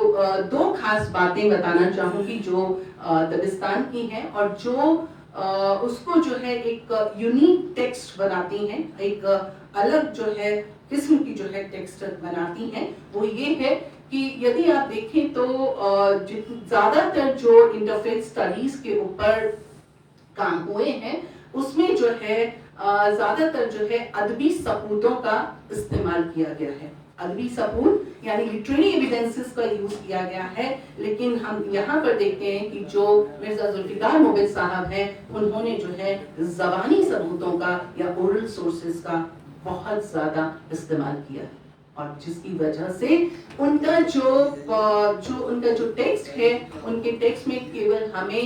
दो खास बातें बताना चाहूंगी जो दबिस्तान की हैं और जो उसको जो है एक यूनिक टेक्स्ट बनाती हैं, एक अलग जो है किस्म की जो है टेक्स्ट बनाती हैं। वो ये है कि यदि आप देखें तो ज्यादातर जो इंटरफेथ स्टडीज के ऊपर काम हुए हैं उसमें जो है ज्यादातर जो है अदबी सबूतों का इस्तेमाल किया गया है। अदबी सबूत यानी लिटरेरी एविडेंसेस का यूज किया गया है, लेकिन हम यहाँ पर देखते हैं कि जो मिर्जा जुल्फिकार मोहम्मद साहब हैं उन्होंने जो है ज़बानी सबूतों का या ओरल सोर्सेज का बहुत ज्यादा इस्तेमाल किया है और जिसकी वजह से उनका जो टेक्स्ट है उनके टेक्स्ट में केवल हमें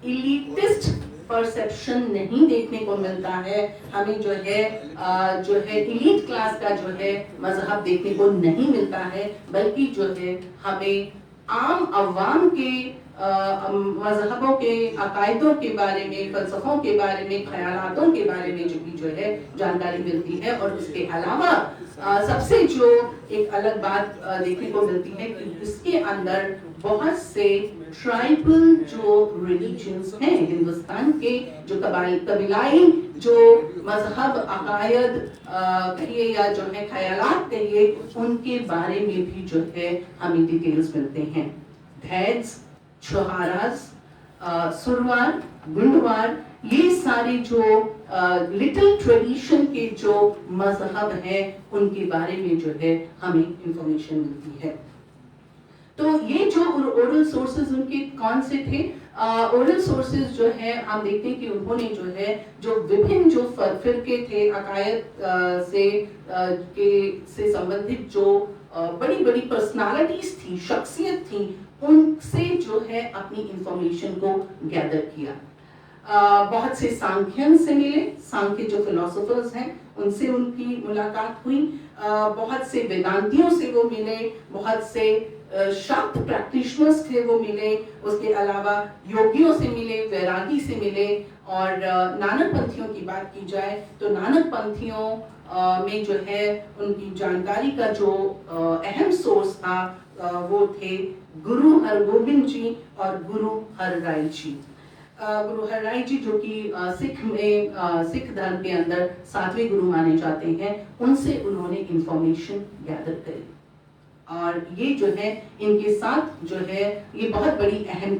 इलीटिस्ट परसेप्शन नहीं देखने को मिलता है, हमें जो है इलीट क्लास का जो है मजहब देखने को नहीं मिलता है, बल्कि जो है हमें आम अवाम के मजहबों के अकायदों के बारे में, फलसफों के बारे में, ख्यालातों के बारे में जो है जानकारी मिलती है। और उसके अलावा सबसे जो एक अलग बात देखने को मिलती है कि इसके अंदर बहुत से ट्राइबल जो रिलीजन्स हैं हिंदुस्तान के, जो कबीलाई जो मजहब अकायद कहिए या जो है ख्यालात कहिए, उनके बारे में भी जो है हमें डिटेल्स मिलते हैं। धैज, छोहाराज, सुरवार, गुंडवार, ये सारे जो लिटिल ट्रेडिशन के जो मजहब हैं उनके बारे में जो है हमें इंफॉर्मेशन मिलती है। तो ये जो ओरल सोर्सेज उनके कौन से थे? ओरल सोर्सेज जो है हम देखते हैं कि उन्होंने जो है जो विभिन्न जो फिरके थे अकायद से संबंधित जो बड़ी बड़ी पर्सनालिटीज थी, शख्सियत थी, उनसे जो है अपनी इंफॉर्मेशन को गैदर किया। बहुत से सांख्यन से मिले, सांख्य जो फिलोसोफर्स हैं उनसे उनकी मुलाकात हुई, बहुत से वेदांतियों से वो मिले, बहुत से शाक्त प्रैक्टिशनर्स थे वो मिले, उसके अलावा योगियों से मिले, वैरागी से मिले। और नानक पंथियों की बात की जाए तो नानक पंथियों में जो है उनकी जानकारी का जो अहम सोर्स था वो थे गुरु हरगोबिंद जी और गुरु हरराय जी। गुरु हरराय जी जो कि सिख धर्म के अंदर 7वें गुरु माने जाते हैं, उनसे उन्होंने इंफॉर्मेशन गैदर करी और ये जो है इनके साथ जो है ये बहुत बड़ी अहम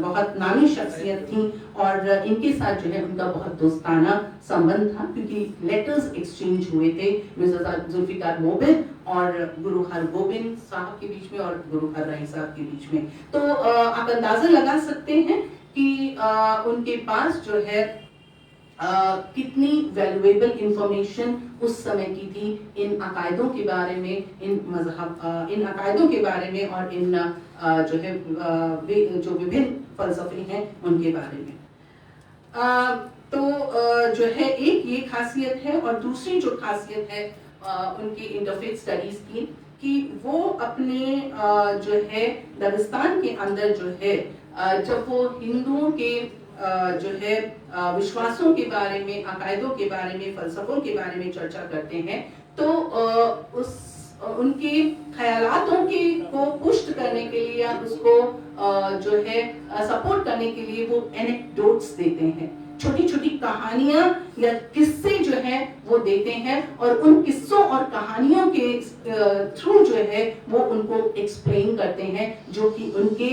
बहुत नामी शख्सियत थी और इनके साथ जो है उनका बहुत दोस्ताना संबंध था, क्योंकि लेटर्स एक्सचेंज हुए थे मिर्जा जुल्फिकार मोहम्मद और गुरु हरगोबिंद साहब के बीच में और गुरु हरराय साहब के बीच में। तो आप अंदाजा लगा सकते हैं कि उनके पास जो है कितनी वैल्यूएबल इंफॉर्मेशन उस समय की थी इन अकायदों के बारे में, इन अकायदों के बारे में और इन जो है जो विभिन्न फलसफे हैं उनके बारे में। तो जो है एक ये खासियत है और दूसरी जो खासियत है उनकी इंटरफेथ स्टडीज की कि वो अपने जो है दबिस्तान के अंदर जो है जब वो हिंदुओं के जो है विश्वासों के बारे में, अकायदों के बारे में, फलसफों के बारे में चर्चा करते हैं तो उनके ख्यालातों को पुष्ट करने के लिए या उसको जो है सपोर्ट करने के लिए वो एनेक्डोट्स देते हैं, छोटी छोटी कहानियां या किस्से जो है वो देते हैं और उन किस्सों और कहानियों के थ्रू जो है वो उनको एक्सप्लेन करते हैं, जो कि उनके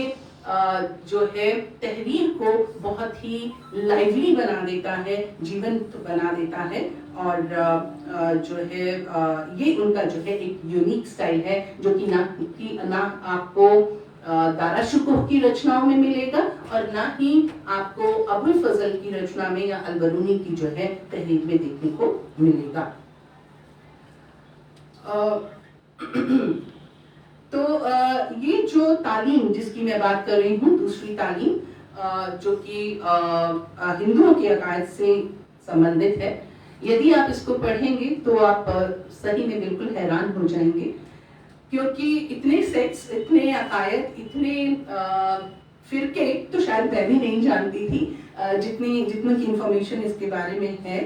जो है तहरीर को बहुत ही लाइवली बना देता है, जीवंत बना देता है। और जो है ये उनका जो है एक यूनिक स्टाइल है जो कि ना आपको दारा शुकुर की रचनाओं में मिलेगा और ना ही आपको अबुल फजल की रचना में या अल-बरूनी की जो है तहरीर में देखने को मिलेगा। तो ये जो तालीम जिसकी मैं बात कर रही हूँ, दूसरी तालीम जो कि हिंदुओं के अकायद से संबंधित है, यदि आप इसको पढ़ेंगे तो आप सही में बिल्कुल हैरान हो जाएंगे, क्योंकि इतने सेक्ट्स, इतने अकायद, इतने फिरके तो शायद मैं भी नहीं जानती थी। जितनी की इंफॉर्मेशन इसके बारे में है,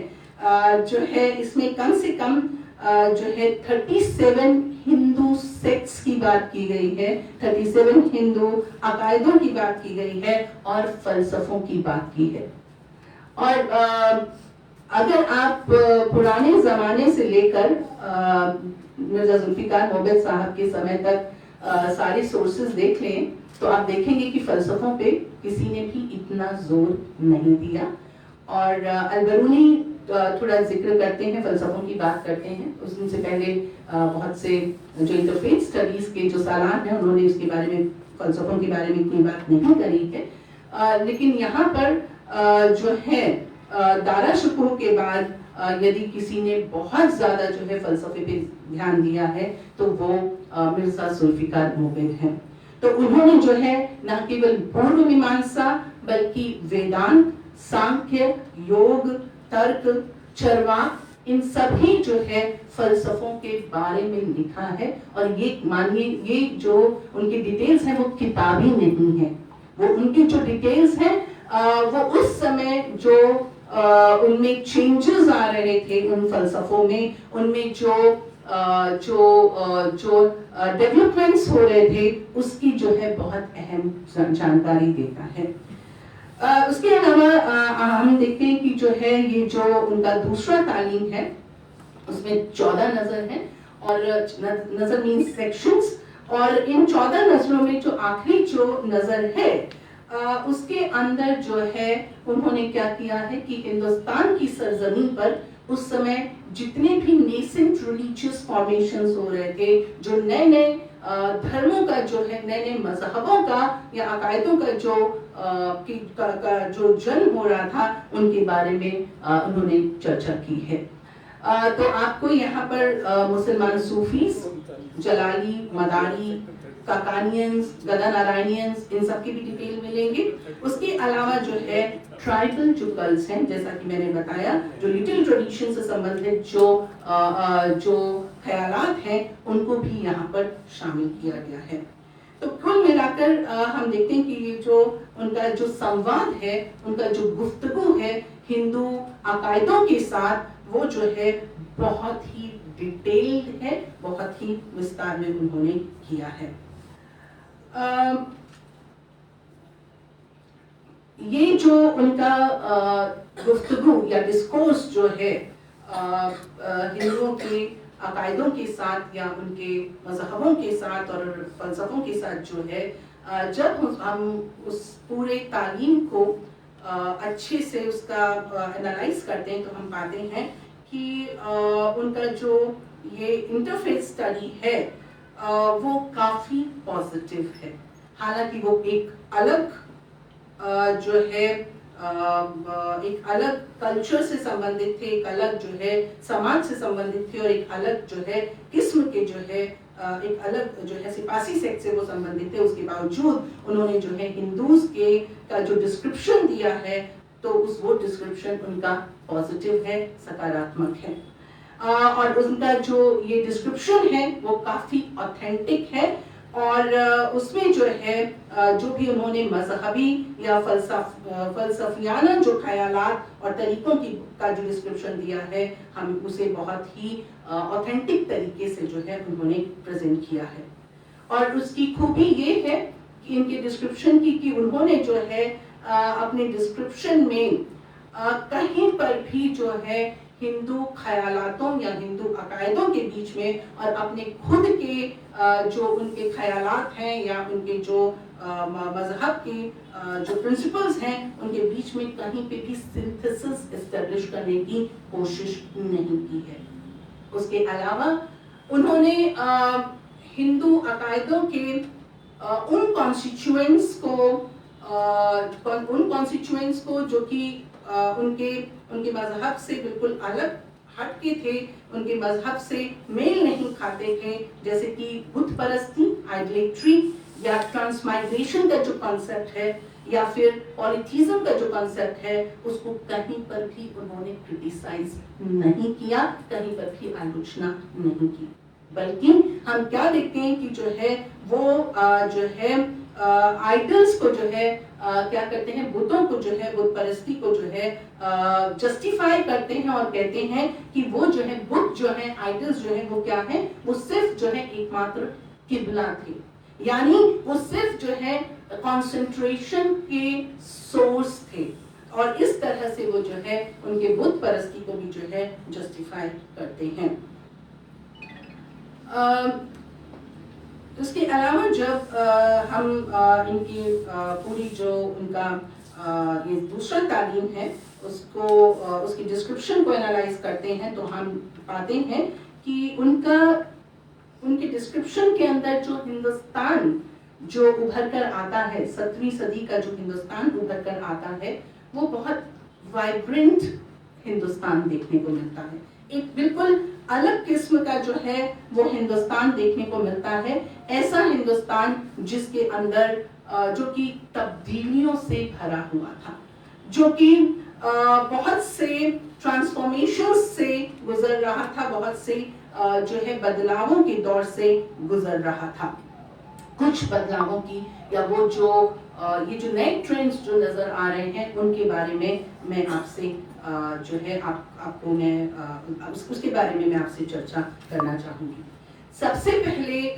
जो है इसमें कम से कम जो है 37 हिंदू सेक्ट्स की बात की गई है, 37 हिंदू अकायदों की बात की गई है और फलसफों की बात की है। और अगर आप पुराने जमाने से लेकर मिर्जा जुल्फिकार मोहब्बत साहब के समय तक सारे सोर्सेज देख लें तो आप देखेंगे कि फलसफों पे किसी ने भी इतना जोर नहीं दिया। और अल-बरूनी थोड़ा जिक्र करते हैं, फलसफों की बात करते हैं। उससे पहले बहुत से जो इंटरफेथ स्टडीज के जो सालान हैं उन्होंने उसके बारे में, फलसफों के बारे में कोई बात नहीं करी है। लेकिन यहाँ पर जो है दारा शुकुर के बाद यदि किसी ने बहुत ज्यादा जो है फलसफे पे ध्यान दिया है तो वो मिर्जा जुल्फिकार मोहब्बत हैं। तो उन्होंने जो है न केवल पूर्व मीमांसा बल्कि वेदांत, सांख्य, योग, तर्क, चरवाक, इन सभी जो है फलसफों के बारे में लिखा है। और ये मानिए, ये जो उनकी डिटेल्स हैं वो किताबी नहीं है, वो उनकी जो डिटेल्स हैं वो उस समय जो उनमें चेंजेस आ रहे थे उन फलसफों में, उनमें जो डेवलपमेंट्स हो रहे थे उसकी जो है बहुत अहम जानकारी देता है। उसके अलावा हम देखते हैं कि जो है ये जो उनका दूसरा तालीम है उसमें 14 नजर है, और नजर मीन्स सेक्शंस। और इन 14 नजरों में जो आखिरी जो नजर है उसके अंदर जो है उन्होंने क्या किया है कि हिंदुस्तान की सरजमीन पर उस समय जितने भी नेसेंट रिलीजियस फॉर्मेशंस हो रहे थे, जो नए नए धर्मों का जो है, नए नए मजहबों का या अकायदों का जो जन्म हो रहा था, उनके बारे में उन्होंने चर्चा की है। तो आपको यहाँ पर मुसलमान सूफीज, जलाली, मदारी, काकानियंस, गदानारायणियंस, इन सब की भी डिटेल मिलेंगे। उसके अलावा जो है ट्राइबल जो कल्ट्स हैं, जैसा कि मैंने बताया, जो लिटिल ट्रेडिशन से संबंधित जो ख्यालात हैं उनको भी यहाँ पर शामिल किया गया है। तो कुल मिलाकर हम देखते हैं कि ये जो उनका जो संवाद है, उनका जो गुफ्तगू है हिंदू अकायदों के साथ, वो जो है बहुत ही डिटेल्ड है, बहुत ही विस्तार में उन्होंने किया है। ये जो उनका गुफ्तगू या डिस्कोर्स जो है हिंदुओं के अकायदों के साथ या उनके मजहबों के साथ और फलसफों के साथ जो है, जब हम उस पूरे तालीम को अच्छे से उसका एनालाइज करते हैं तो हम पाते हैं कि उनका जो ये इंटरफेथ स्टडी है वो काफी पॉजिटिव है। हालांकि वो एक अलग जो है एक अलग कल्चर से संबंधित थे, एक अलग जो है समाज से संबंधित थे और एक अलग जो है किस्म के जो है एक अलग जो है सिपासी सेक्ट से वो संबंधित थे। उसके बावजूद उन्होंने जो है हिंदूज के का जो डिस्क्रिप्शन दिया है तो वो डिस्क्रिप्शन उनका पॉजिटिव है, सकारात्मक है। और उनका जो ये डिस्क्रिप्शन है वो काफी ऑथेंटिक है और उसमें जो है जो भी उन्होंने मजहबी या फलसफियाना जो ख्यालात और तरीकों की का जो डिस्क्रिप्शन दिया है, हम उसे बहुत ही ऑथेंटिक तरीके से जो है उन्होंने प्रेजेंट किया है। और उसकी खूबी ये है कि इनके डिस्क्रिप्शन की कि उन्होंने जो है अपने डिस्क्रिप्शन में कहीं पर भी जो है हिंदू ख्यालातों या हिंदू अकायदों के बीच में और अपने खुद के जो उनके ख्यालात हैं या उनके जो मजहब के जो प्रिंसिपल्स हैं उनके बीच में कहीं पे भी सिंथेसिस एस्टेब्लिश करने की कोशिश नहीं की है। उसके अलावा उन्होंने हिंदू अकायदों के उन कॉन्स्टिट्यूएंट्स को जो कि उनके मजहब से बिल्कुल अलग हटके थे, उनके मजहब से मेल नहीं खाते थे, जैसे कि बुत परस्ती, आइडलेट्री या ट्रांसमाइग्रेशन का जो कॉन्सेप्ट है या फिर पॉलिथिज्म का जो कॉन्सेप्ट है, उसको कहीं पर भी उन्होंने क्रिटिसाइज नहीं किया, कहीं पर भी आलोचना नहीं की। बल्कि हम क्या देखते हैं कि जो है वो जो है आइडल्स को जो है क्या करते हैं, बुतों को जो है, बुत परस्ती को जो है जस्टिफाई करते हैं और कहते हैं कि वो जो है बुत जो है, आइडल्स जो है वो क्या है, वो सिर्फ जो है एकमात्र किबला थे, यानी वो सिर्फ जो है कंसंट्रेशन के सोर्स थे और इस तरह से वो जो है उनके बुत परस्ती को भी जो है जस्टिफाई करते हैं। उसके अलावा जब हम इनकी पूरी जो उनका ये दूसरा तालीम है उसको उसकी डिस्क्रिप्शन को एनालाइज करते हैं तो हम पाते हैं कि उनके डिस्क्रिप्शन के अंदर जो हिंदुस्तान जो उभर कर आता है, 17वीं सदी का जो हिंदुस्तान उभर कर आता है, वो बहुत वाइब्रेंट हिंदुस्तान देखने को मिलता है। एक बिल्कुल अलग किस्म का जो है वो हिंदुस्तान देखने को मिलता है, ऐसा हिंदुस्तान जिसके अंदर जो कि तब्दीलियों से भरा हुआ था, जो कि बहुत से ट्रांसफॉर्मेशन से गुजर रहा था, बहुत से जो है बदलावों के दौर से गुजर रहा था। कुछ बदलावों की या वो जो ये जो नए ट्रेंड्स जो नजर आ रहे हैं उनके बारे में मैं आपसे जो है आपको मैं उसके बारे में मैं आपसे चर्चा करना चाहूंगी। सबसे पहले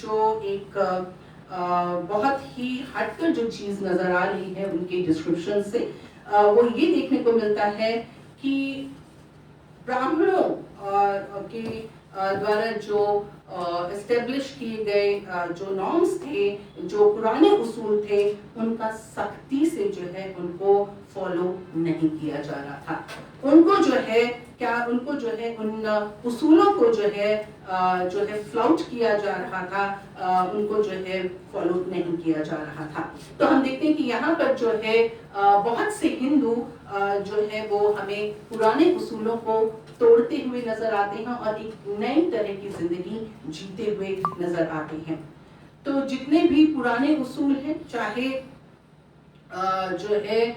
जो एक बहुत ही हटकर जो चीज नजर आ रही है उनके डिस्क्रिप्शन से, वो ये देखने को मिलता है कि ब्राह्मणों के द्वारा जो एस्टेब्लिश किए गए जो नॉर्म्स थे, जो पुराने उसूल थे, उनका सख्ती से जो है उनको फॉलो नहीं किया जा रहा था। उनको जो है उनको जो है उन उसूलों को जो है फ्लाउट किया जा रहा था, उनको जो है फॉलो नहीं किया जा रहा था। तो हम देखते हैं कि यहाँ पर जो है बहुत से हिंदू जो है वो हमें पुराने उसूलों को तोड़ते हुए नजर आते हैं और एक नई तरह की जिंदगी जीते हुए नजर आते हैं। तो जितने भी पुराने उसूल हैं, चाहे जो है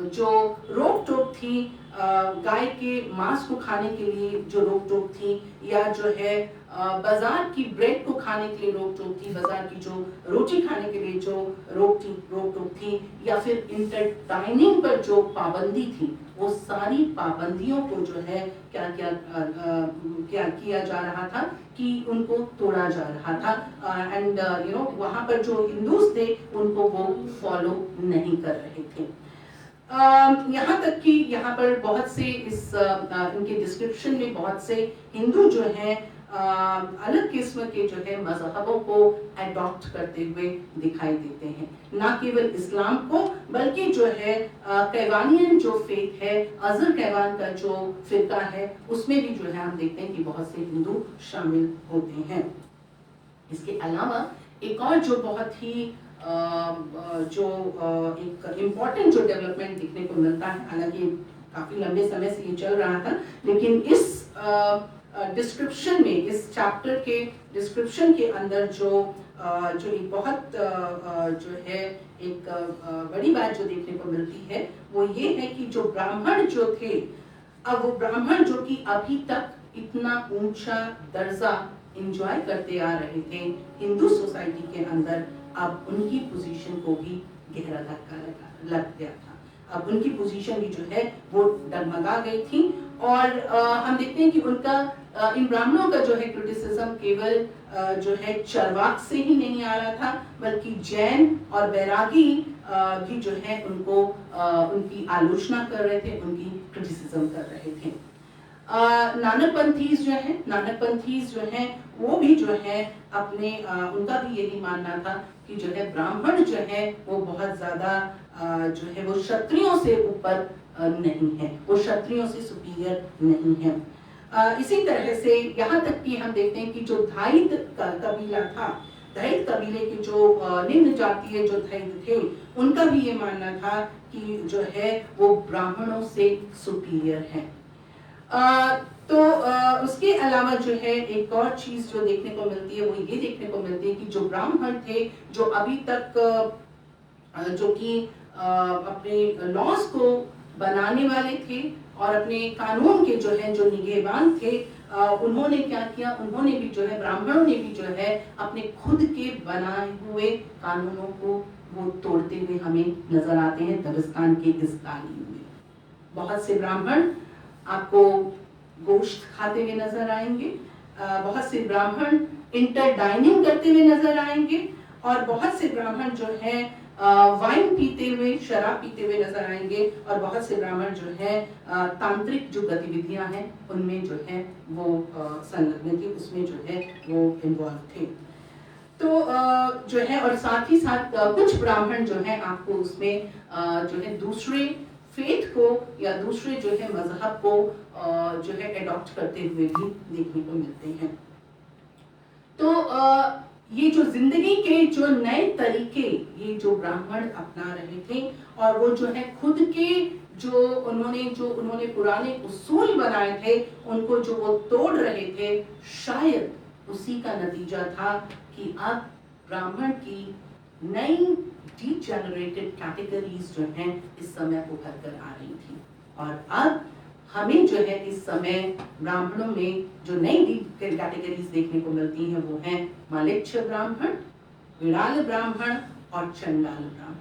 जो रोक टोक थी, गाय के मांस को खाने के लिए जो रोक टोक थी, या जो है बाजार की ब्रेड को खाने के लिए रोक टोक थी, बाजार की जो रोटी खाने के लिए जो रोक टोक थी, या फिर इंटरटाइनिंग पर जो पाबंदी थी, वो सारी पाबंदियों को जो है क्या किया जा रहा था कि उनको तोड़ा जा रहा था। एंड वहाँ पर जो हिंदूज थे उनको वो फॉलो नहीं कर रहे थे। यहाँ तक कि यहाँ पर बहुत से इनके डिस्क्रिप्शन में बहुत से हिंदू जो हैं अलग किस्म के जो है मजहबों को अडॉप्ट करते हुए दिखाई देते हैं, ना केवल इस्लाम को बल्कि जो है कैवानियन जो फेथ है, अजर कैवान का जो फिरका है, उसमें भी जो है हम देखते हैं कि बहुत से हिंदू शामिल होते हैं। इसके अलावा एक और जो बहुत ही जो एक इम्पॉर्टेंट जो डेवलपमेंट देखने को मिलता है, हालांकि काफी लंबे समय से ये चल रहा था, लेकिन इस डिस्क्रिप्शन में, इस चैप्टर के डिस्क्रिप्शन के अंदर जो एक बहुत जो है एक बड़ी बात जो देखने को मिलती है वो ये है कि जो ब्राह्मण जो थे, अब वो ब्राह्मण जो कि अभी तक इतना ऊंचा दर्जा एंजॉय करते आ रहे थे हिंदू सोसाइटी के अंदर, अब उनकी पोजीशन को भी गहरा धक्का लग गया था। अब उनकी पोजीशन भी जो है वो डगमगा गई थी। और हम देखते हैं कि उनका इन ब्राह्मणों का जो है क्रिटिसिज्म केवल जो है चरवाक से ही नहीं आ रहा था, बल्कि जैन और बैरागी भी जो है उनको उनकी आलोचना कर रहे थे, उनकी क्रिटिसिज्म कर रहे थे। नानकपंथीज जो हैं वो भी जो है अपने उनका भी यही मानना था कि जो है ब्राह्मण जो है वो बहुत ज्यादा जो है वो क्षत्रियों से ऊपर नहीं है, वो क्षत्रियों से सुपीरियर नहीं है। इसी तरह से यहाँ तक कि हम देखते हैं कि जो धाइद कबीला था, धाइद कबीले के जो निम्न जातीय जो धाइद थे, उनका भी ये मानना था कि जो है वो ब्राह्मणों से सुपीरियर है। उसके अलावा जो है एक और चीज जो देखने को मिलती है वो ये देखने को मिलती है कि जो ब्राह्मण थे, जो अभी तक जो कि अपने लॉज को बनाने वाले थे और अपने कानून के जो है जो निगहबान थे, उन्होंने क्या किया, उन्होंने भी जो है ब्राह्मणों ने भी जो है अपने खुद के बनाए हुए कानूनों को वो तोड़ते हुए हमें नजर आते हैं दबिस्तान के इस तालीम में। बहुत से ब्राह्मण आपको गोश्त खाते हुए नजर आएंगे, बहुत से ब्राह्मण इंटर डाइनिंग करते हुए नजर आएंगे, और बहुत से ब्राह्मण जो है वाइन पीते हुए, शराब पीते हुए नजर आएंगे, और बहुत से ब्राह्मण जो है तांत्रिक जो गतिविधियां हैं उनमें जो है वो संलग्न थे, उसमें जो है वो इन्वॉल्व थे। तो जो है और साथ ही साथ कुछ ब्राह्मण जो है आपको उसमें जो है दूसरे फेथ को या दूसरे जो है मजहब को जो है एडॉप्ट करते हुए भी देखने को मिलते हैं। तो ये जो जिंदगी के जो नए तरीके ये जो ब्राह्मण अपना रहे थे, और वो जो है खुद के जो उन्होंने पुराने उसूल बनाए थे उनको जो वो तोड़ रहे थे, शायद उसी का नतीजा था कि अब ब्राह्मण की नई डिजेनरेटेड कैटेगरीज जो हैं इस समय उभर कर आ रही थी। और अब हमें जो है इस समय ब्राह्मणों में जो नई कैटेगरीज देखने को मिलती हैं वो हैं मालेच्छ ब्राह्मण, विड़ाल ब्राह्मण और चंडाल ब्राह्मण।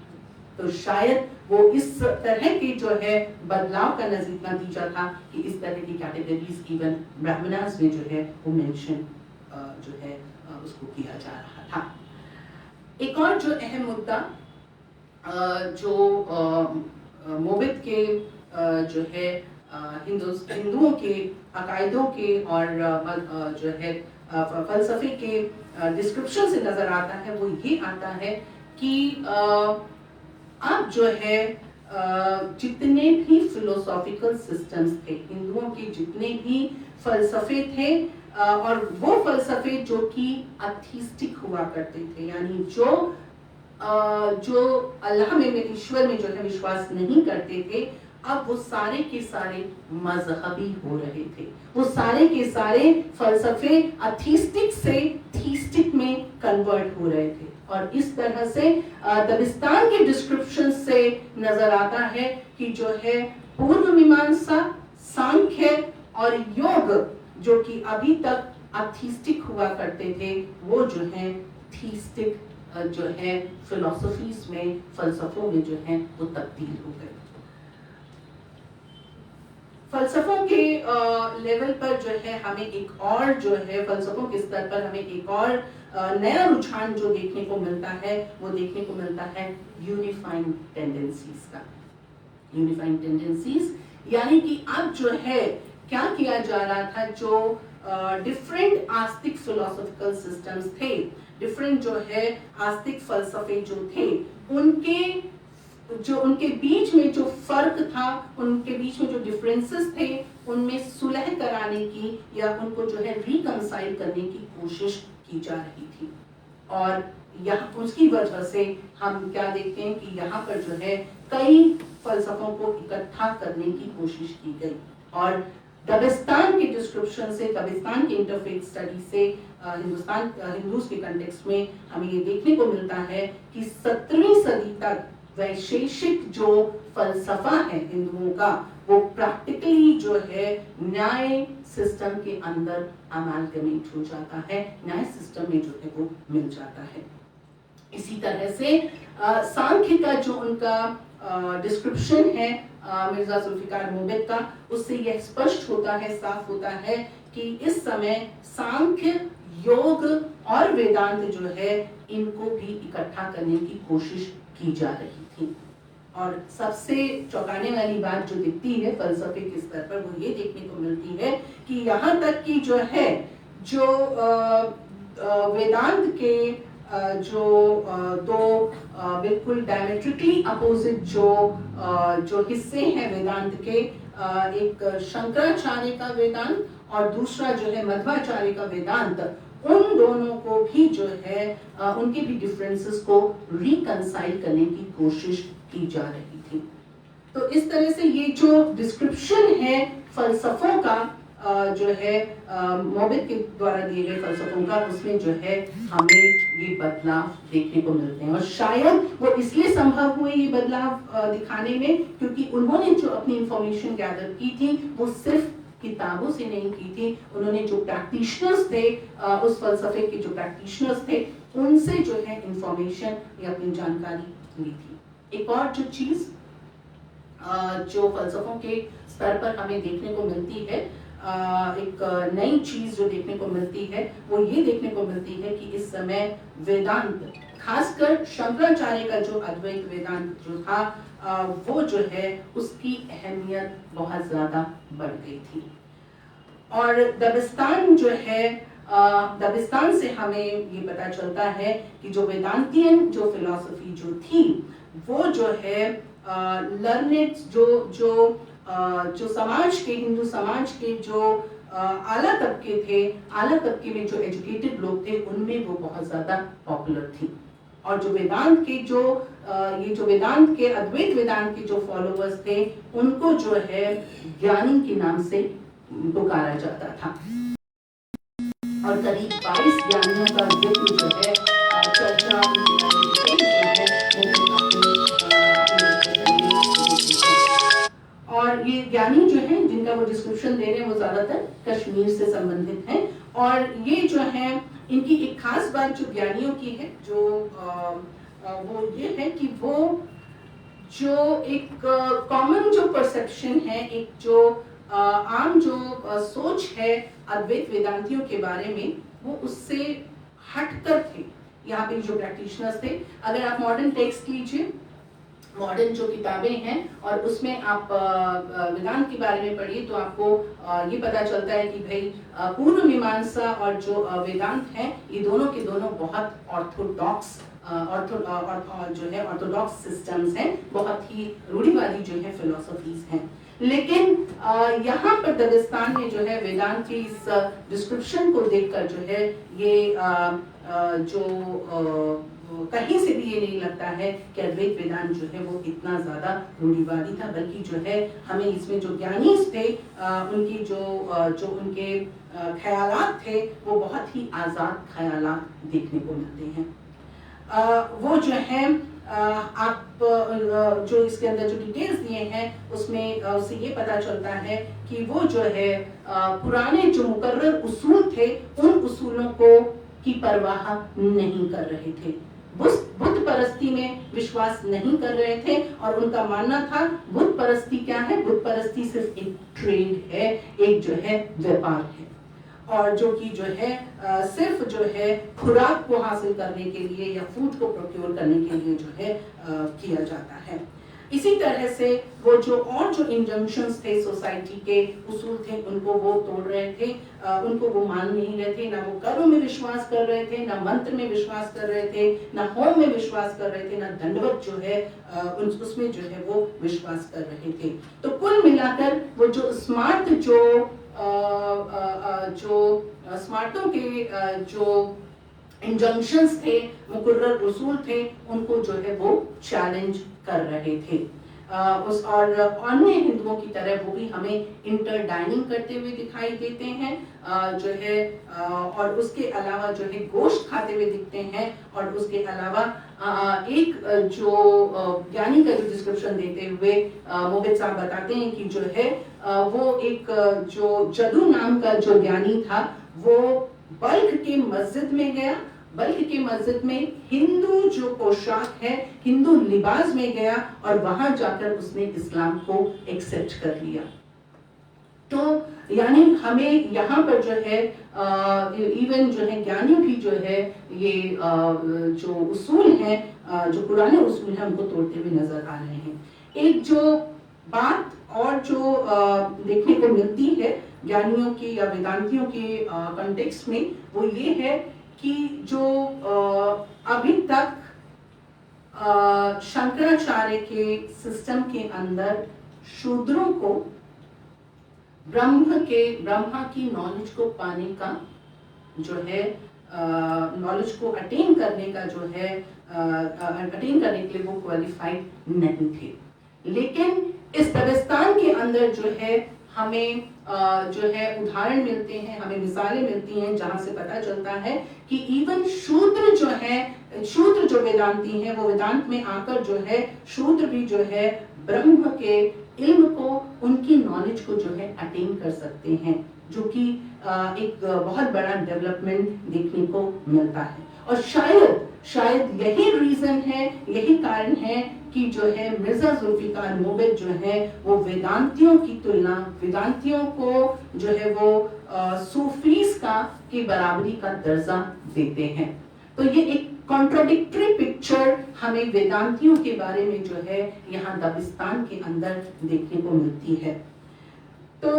तो शायद वो इस तरह के जो है बदलाव का नतीजा था कि इस तरह की कैटेगरीज इवन ब्राह्मणास में जो है वो मेंशन जो है उसको किया जा रहा था। एक और जो अहम मुद्दा जो मोबित के जो है हिंदुओं के अकायदों के और जो है फलसफे के डिस्क्रिप्शन से नजर आता है, वो ये आता है कि अब जो है जितने भी फिलोसॉफिकल सिस्टम्स थे, हिंदुओं के जितने भी फलसफे थे, और वो फलसफे जो कि अथीस्टिक हुआ करते थे, यानी जो अल्लाह में ईश्वर में जो है विश्वास नहीं करते थे, अब वो सारे के सारे मजहबी हो रहे थे। वो सारे के सारे फलसफे अथीस्टिक से थीस्टिक में कन्वर्ट हो रहे थे। और इस तरह से दबिस्तान के डिस्क्रिप्शन से नजर आता है कि जो है पूर्व मीमांसा, सांख्य और योग जो कि अभी तक अथीस्टिक हुआ करते थे, वो जो है थीस्टिक जो है फिलोसफीज में, फलसफों में जो है वो तब्दील हो गए। फलसफों के लेवल पर जो है हमें एक और जो है फलसफों के स्तर पर हमें एक और नया रुझान जो देखने को मिलता है, वो देखने को मिलता है यूनिफाइंग टेंडेंसीज का। यूनिफाइंग टेंडेंसीज यानी कि अब जो है क्या किया जा रहा था, जो डिफरेंट आस्तिक फिलोसॉफिकल सिस्टम्स थे, डिफरेंट जो है आस्तिक फलसफे जो थे, उनके बीच में जो फर्क था, उनके बीच में जो डिफरेंसेस थे, उनमें सुलह कराने की या उनको जो है रिकंसाइल करने की कोशिश की जा रही थी। और यहाँ उसकी वजह से हम क्या देखते हैं कि यहाँ पर जो है कई फलसफों को इकट्ठा करने की कोशिश की गई। और दबिस्तान के डिस्क्रिप्शन से, दबिस्तान के इंटरफेथ स्टडी से हिंदूज के कंटेक्स्ट में हमें ये देखने को मिलता है कि 17वीं सदी तक वैशेषिक जो फलसफा है हिंदुओं का, वो प्रैक्टिकली जो है न्याय सिस्टम के अंदर अमालगमेट हो जाता है, न्याय सिस्टम में जो है वो मिल जाता है। इसी तरह से सांख्य का जो उनका डिस्क्रिप्शन है मिर्जा जुल्फिकार मोबिद का, उससे यह स्पष्ट होता है, साफ होता है कि इस समय सांख्य, योग और वेदांत जो है इनको भी इकट्ठा करने की कोशिश की जा रही थी। और सबसे चौंकाने वाली बात जो दिखती है फलसफे के स्तर पर वो ये देखने को मिलती है कि यहाँ तक कि जो है जो वेदांत के जो दो बिल्कुल डायमेट्रिकली अपोजिट जो हिस्से हैं वेदांत के, एक शंकराचार्य का वेदांत और दूसरा जो है मध्वाचार्य का वेदांत, उन दोनों को भी जो है उनके भी डिफरेंसेस को रिकंसाइल करने की कोशिश की जा रही थी। तो इस तरह से ये जो डिस्क्रिप्शन है फलसफों का जो है मोबिद के द्वारा दिए गए फलसफों का, उसमें जो है हमें ये बदलाव देखने को मिलते हैं। और शायद वो इसलिए संभव हुए ये बदलाव दिखाने में क्योंकि उन्होंने जो अपनी इंफॉर्मेशन गैदर की थी वो सिर्फ किताबों से नहीं की थी, उन्होंने जो प्रैक्टिशनर्स थे, उस फलसफे के जो प्रैक्टिशनर्स थे, उनसे जो है इंफॉर्मेशन या अपनी जानकारी ली थी। एक और जो चीज जो फलसफों के स्तर पर हमें देखने को मिलती है, एक नई चीज जो देखने को मिलती है वो ये देखने को मिलती है कि इस समय वेदांत, खासकर शंकराचार्य का जो अद्वैत वेदांत जो था वो जो है उसकी अहमियत बहुत ज्यादा बढ़ गई थी। और दबिस्तान जो है, दबिस्तान से हमें ये पता चलता है कि जो वेदांतियन जो फिलॉसफी जो थी वो जो है लर्नेड जो समाज के, हिंदू समाज के जो आला तबके थे, आला तबके में जो एजुकेटेड लोग थे, उनमें वो बहुत ज्यादा पॉपुलर थी। और जो वेदांत के ये जो वेदांत के अद्वैत वेदांत के जो फॉलोअर्स थे उनको जो है ज्ञानी के नाम से पुकारा जाता था। और करीब 22 ज्ञानियों का जिक्र जो है चर्चा और ये ज्ञानी जो है जिनका वो डिस्क्रिप्शन दे रहे हैं वो ज्यादातर कश्मीर से संबंधित हैं। और ये जो है इनकी एक खास बात जो ज्ञानियों की है जो वो ये है कि वो जो एक कॉमन जो परसेप्शन है, एक जो आम जो सोच है अद्वैत वेदांतियों के बारे में, वो उससे हटकर थे। यहाँ पे जो प्रैक्टिशनर्स थे, अगर आप मॉडर्न टेक्स्ट लीजिए, मॉडर्न जो किताबें हैं और उसमें आप वेदांत के बारे में पढ़िए तो आपको ये पता चलता है कि भाई पूर्व मीमांसा और जो वेदांत है ये दोनों के दोनों बहुत ऑर्थोडॉक्स जो है ऑर्थोडॉक्स सिस्टम्स हैं, बहुत ही रूढ़िवादी जो है फिलोसफीज हैं। लेकिन यहाँ पर दबिस्तान में जो है वेदांत की इस डिस्क्रिप्शन को देखकर जो है ये कहीं से भी ये नहीं लगता है कि अद्वैत वेदांत जो है वो इतना ज्यादा रूढ़िवादी था, बल्कि जो है हमें इसमें जो ज्ञानी थे उनकी जो उनके ख्यालात थे वो बहुत ही आजाद ख्यालात देखने को मिलते हैं। वो जो है आप जो इसके अंदर जो डिटेल्स दिए हैं उसमें उससे ये पता चलता है कि वो जो है पुराने जो मुकर्रर उसूल थे उन उसूलों को की परवाह नहीं कर रहे थे, बुत परस्ती में विश्वास नहीं कर रहे थे। और उनका मानना था बुत परस्ती क्या है, बुत परस्ती सिर्फ एक ट्रेड है, एक जो है व्यापार है, और जो कि जो है सिर्फ जो है खुराक को हासिल करने के लिए या फूड को प्रोक्योर करने के लिए जो है किया जाता है। इसी तरह से वो जो और जो इंजंक्शंस थे सोसाइटी के उसूल थे उनको वो तोड़ रहे थे, उनको वो मान नहीं रहे थे, ना वो कर्म में विश्वास कर रहे थे, ना मंत्र में विश्वास कर रहे थे, ना होम में विश्वास कर रहे थे, ना दंडवत जो है उसमें जो है वो विश्वास कर रहे थे। तो कुल मिलाकर वो जो स्मार्ट जो स्मार्टों के जो इंजंक्शंस थे, मुकर्रर उसूल थे, उनको जो है वो चैलेंज कर रहे थे। उस और अन्य हिंदुओं की तरह वो भी हमें इंटरडाइनिंग करते हुए दिखाई देते हैं जो है, और उसके अलावा जो है गोश्त खाते हुए दिखते हैं। और उसके अलावा एक जो ज्ञानी का जो डिस्क्रिप्शन देते हुए मोबिद साहब बताते हैं कि जो है वो एक जो जदू नाम का जो ज्ञानी था वो बल्ख के मस्जिद में गया बल्कि कि मस्जिद में हिंदू जो पोशाक है, हिंदू लिबास में गया और वहां जाकर उसने इस्लाम को एक्सेप्ट कर लिया। तो यानी हमें यहाँ पर जो है इवन जो है ज्ञानी भी जो है ये जो उसूल हैं, जो पुराने उसूल हैं, उनको तोड़ते हुए नजर आ रहे हैं। एक जो बात और जो देखने को मिलती है ज्ञानियों की या वेदांतियों के कॉन्टेक्स्ट में, वो ये है कि जो अभी तक शंकराचार्य के सिस्टम के अंदर शूद्रों को ब्रह्मा की नॉलेज को पाने का जो है नॉलेज को अटेन करने का जो है अटेन करने के लिए वो क्वालिफाइड नहीं थे। लेकिन इस दबिस्तान के अंदर जो है हमें जो है उदाहरण मिलते हैं, हमें मिसालें मिलती हैं जहां से पता चलता है कि इवन शूद्र जो है, शूद्र जो वेदांती हैं, वो वेदांत में आकर जो है शूद्र भी जो है ब्रह्म के इल्म को, उनकी नॉलेज को जो है अटेन कर सकते हैं, जो कि एक बहुत बड़ा डेवलपमेंट देखने को मिलता है। और शायद यही रीजन है, यही कारण है कि जो है मिर्जा जुल्फिकार मोहब्बत जो है वो वेदांतियों की तुलना, वेदांतियों को जो है वो सूफीज का की बराबरी का दर्जा देते हैं। तो ये एक कॉन्ट्राडिक्टरी पिक्चर हमें वेदांतियों के बारे में जो है यहाँ दबिस्तान के अंदर देखने को मिलती है। तो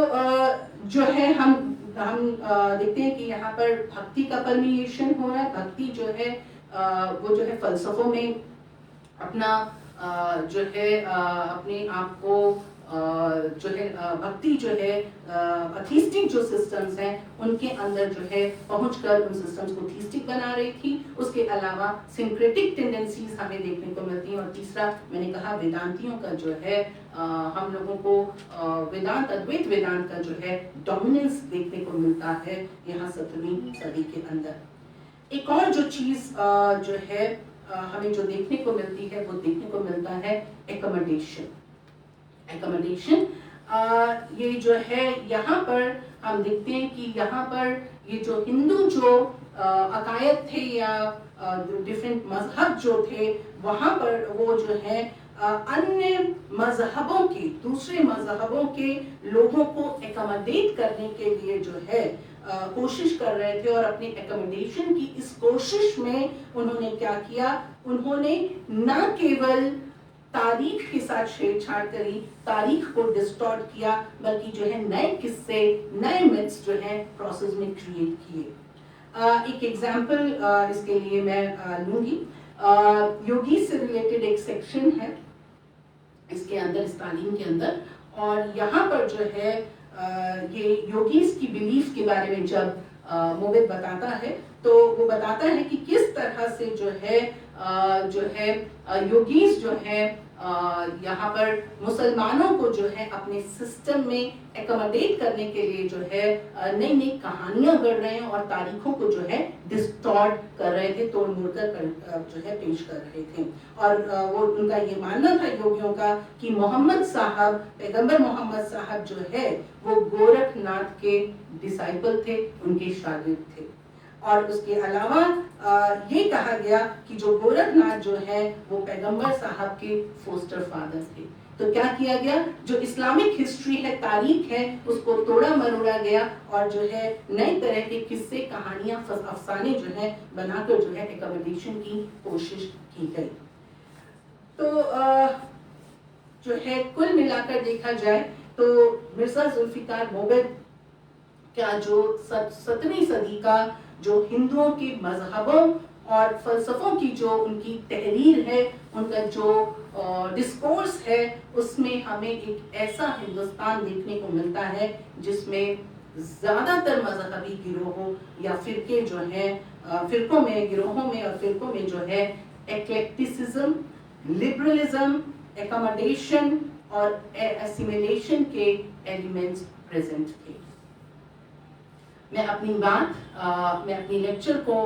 जो है हम देखते हैं कि यहाँ पर भक्ति का परमिएशन हो रहा है। भक्ति जो है वो जो है फलसफों में अपना जो है अपने आप को जो है भक्ति जो है अथीस्टिक जो सिस्टम्स हैं उनके अंदर जो है पहुंचकर उन सिस्टम्स को थीस्टिक बना रही थी। उसके अलावा सिंक्रेटिक टेंडेंसीज हमें देखने को मिलती हैं। और तीसरा मैंने कहा वेदांतियों का जो है हम लोगों को वेदांत, अद्वैत वेदांत का जो है डोमिनेंस देखने को मिलता है यहाँ 17वीं सदी के अंदर। एक और जो चीज जो है हमें जो देखने को मिलती है वो देखने को मिलता है एकोमोडेशन। ये जो है यहाँ पर हम देखते हैं कि यहाँ पर ये जो हिंदू जो अकायद थे या डिफरेंट मजहब जो थे, वहाँ पर वो जो है अन्य मजहबों के, दूसरे मजहबों के लोगों को एकोमोडेट करने के लिए जो है कोशिश कर रहे थे। और अपनी एकोमोडेशन की इस कोशिश में उन्होंने क्या किया, उन्होंने न केवल तारीख के साथ छेड़छाड़ करी, तारीख को डिस्टॉर्ट किया, बल्कि जो है नए किस्से, नए मिथ्स जो है प्रोसेस में क्रिएट किए। एक एग्जांपल इसके लिए मैं लूंगी। योगी से रिलेटेड एक सेक्शन है इसके अंदर, इस तालीम के अंदर, और यहाँ पर जो है ये योगीज की बिलीफ के बारे में जब मोहित बताता है तो वो बताता है कि किस तरह से जो है योगीज जो है यहाँ पर मुसलमानों को जो है अपने सिस्टम में एकोमोडेट करने के लिए जो है नई नई कहानियां गढ़ रहे हैं और तारीखों को जो है डिस्टॉर्ट कर रहे थे, तोड़ मोड़ कर जो है पेश कर रहे थे। और वो उनका ये मानना था योगियों का कि मोहम्मद साहब, पैगंबर मोहम्मद साहब जो है वो गोरखनाथ के डिसाइपल थे, उनके शागिर्द थे। और उसके अलावा ये कहा गया कि जो गोरखनाथ जो है वो पैगंबर साहब के फोस्टर फादर थे। तो क्या किया गया, जो इस्लामिक हिस्ट्री है, तारीख है, उसको तोड़ा मरोड़ा गया और जो है नई तरह के किस्से, कहानियां, अफसाने जो है बनाकर जो है एकोमोडेशन की कोशिश की गई। तो जो है कुल मिलाकर देखा जाए तो मिर्जा जुल्फिकार मोहब्बत का जो 17वीं सदी का जो हिंदुओं के मजहबों और फलसफों की जो उनकी तहरीर है, उनका जो डिस्कोर्स है, उसमें हमें एक ऐसा हिंदुस्तान देखने को मिलता है जिसमें ज्यादातर मजहबी गिरोहों या फिरके जो है फिरकों में, गिरोहों में और फिरकों में जो है एक्लेक्टिसिज्म, लिबरलिज्म, एकोमोडेशन और एसिमिलेशन के एलिमेंट्स प्रेजेंट थे। मैं अपनी लेक्चर को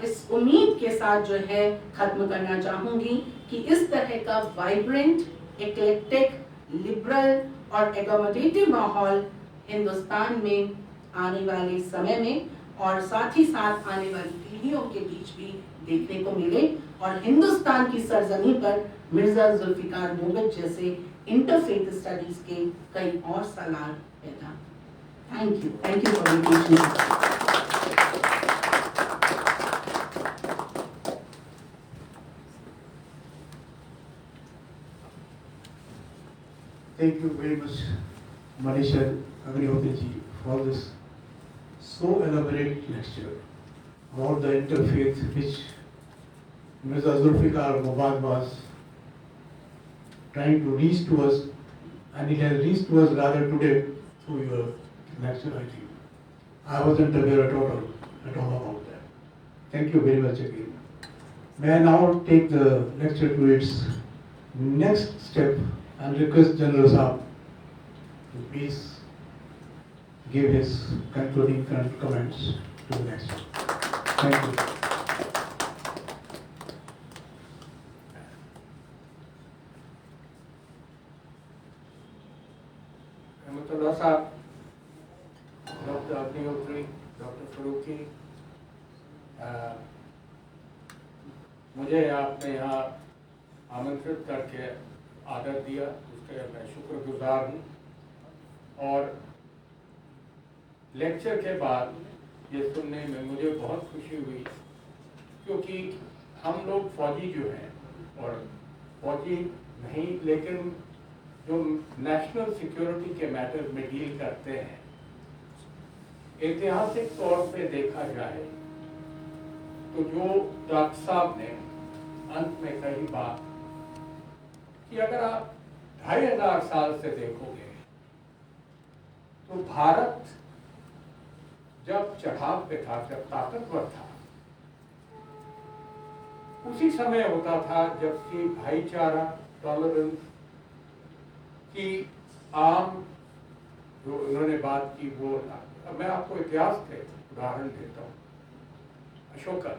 इस उम्मीद के साथ जो है खत्म करना चाहूंगी कि इस तरह का वाइब्रेंट, एक्लेक्टिक, लिबरल और एकोमोडेटिव माहौल हिंदुस्तान में आने वाले समय में और साथ ही साथ आने वाली पीढ़ियों के बीच भी देखने को मिले और हिंदुस्तान की सरजमी पर मिर्जा जुल्फिकार नोबत जैसे इंटरफेथ स्टडीज के कई और सालार पैदा। Thank you for invitation. Thank you very much, Manisha Agnihotri ji, for this so elaborate lecture about the interfaith which Mirza Zulfikar Mubad was trying to reach to us, and it has reached to us rather today through your lecture, I think. I wasn't aware at all about that. Thank you very much again. May I now take the lecture to its next step and request General Saab to please give his concluding comments to the next. Thank you. रहमतुल्लाह साहब, डॉक्टर अग्निहोत्री, डॉक्टर फरूकी, मुझे आपने यहाँ आमंत्रित करके आदर दिया, उसके मैं शुक्रगुजार हूँ। और लेक्चर के बाद ये सुनने में मुझे बहुत खुशी हुई, क्योंकि हम लोग फौजी जो हैं, और फौजी नहीं लेकिन जो नेशनल सिक्योरिटी के मैटर में डील करते हैं, ऐतिहासिक तौर पे देखा जाए तो जो डॉक्टर साहब ने अंत में कही बात कि अगर आप 2500 साल से देखोगे तो भारत जब चढ़ाव पे था, जब ताकतवर था, उसी समय होता था जबकि भाईचारा, टॉलरेंस की आम जो इन्होंने बात की वो, मैं आपको इतिहास के उदाहरण देता हूँ। अशोका,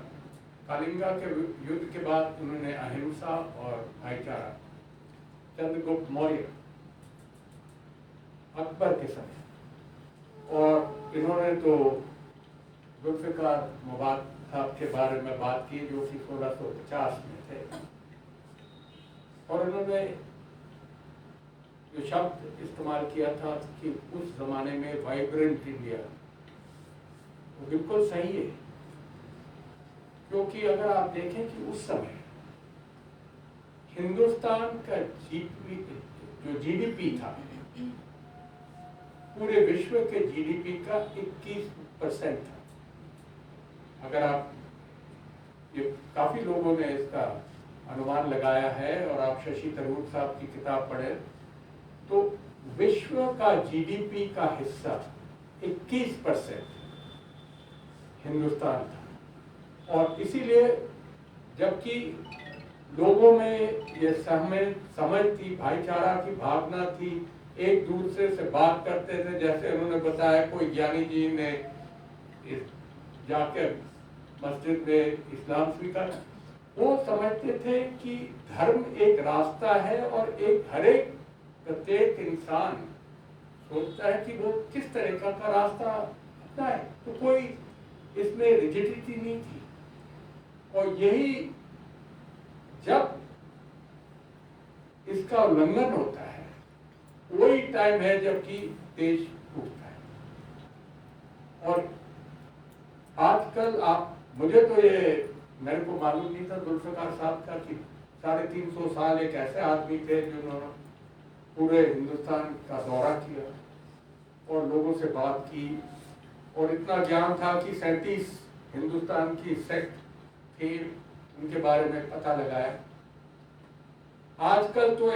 कलिंगा के युद्ध के बाद उन्होंने अहिंसा और भाईचारा, चंद्रगुप्त मौर्य, अकबर के समय, और इन्होंने तो जुल्फिकार मुबाद साहब के बारे में बात की जो कि 1650 में थे, और उन्होंने जो शब्द इस्तेमाल किया था कि उस जमाने में वाइब्रेंट इंडिया, वो बिल्कुल सही है। क्योंकि अगर आप देखें कि उस समय हिंदुस्तान का जो जीडीपी था, पूरे विश्व के जीडीपी का 21% था। अगर आप, ये काफी लोगों ने इसका अनुमान लगाया है, और आप शशि थरूर साहब की किताब पढ़े तो विश्व का जीडीपी का हिस्सा 21% हिंदुस्तान था। और इसीलिए जबकि लोगों में ये समझ थी, भाईचारा की भावना थी, एक दूसरे से बात करते थे, जैसे उन्होंने बताया कोई ज्ञानी जी ने जाकर मस्जिद में इस्लाम स्वीकार, वो समझते थे कि धर्म एक रास्ता है और हर एक प्रत्येक इंसान सोचता है कि वो किस तरह का रास्ता अपनाए, तो कोई इसमें रिजिडिटी नहीं थी। और यही जब इसका उल्लंघन होता है वही टाइम है जबकि देश टूटता है। और आजकल मुझे तो ये, मेरे को मालूम नहीं था जुल्फिकार साहब का कि 350 साल एक ऐसे आदमी थे जिन्होंने पूरे हिंदुस्तान का दौरा किया और लोगों से बात की, और इतना ज्ञान था कि 37 हिंदुस्तान की सेक्ट थी, उनके बारे में पता लगाया। आजकल तो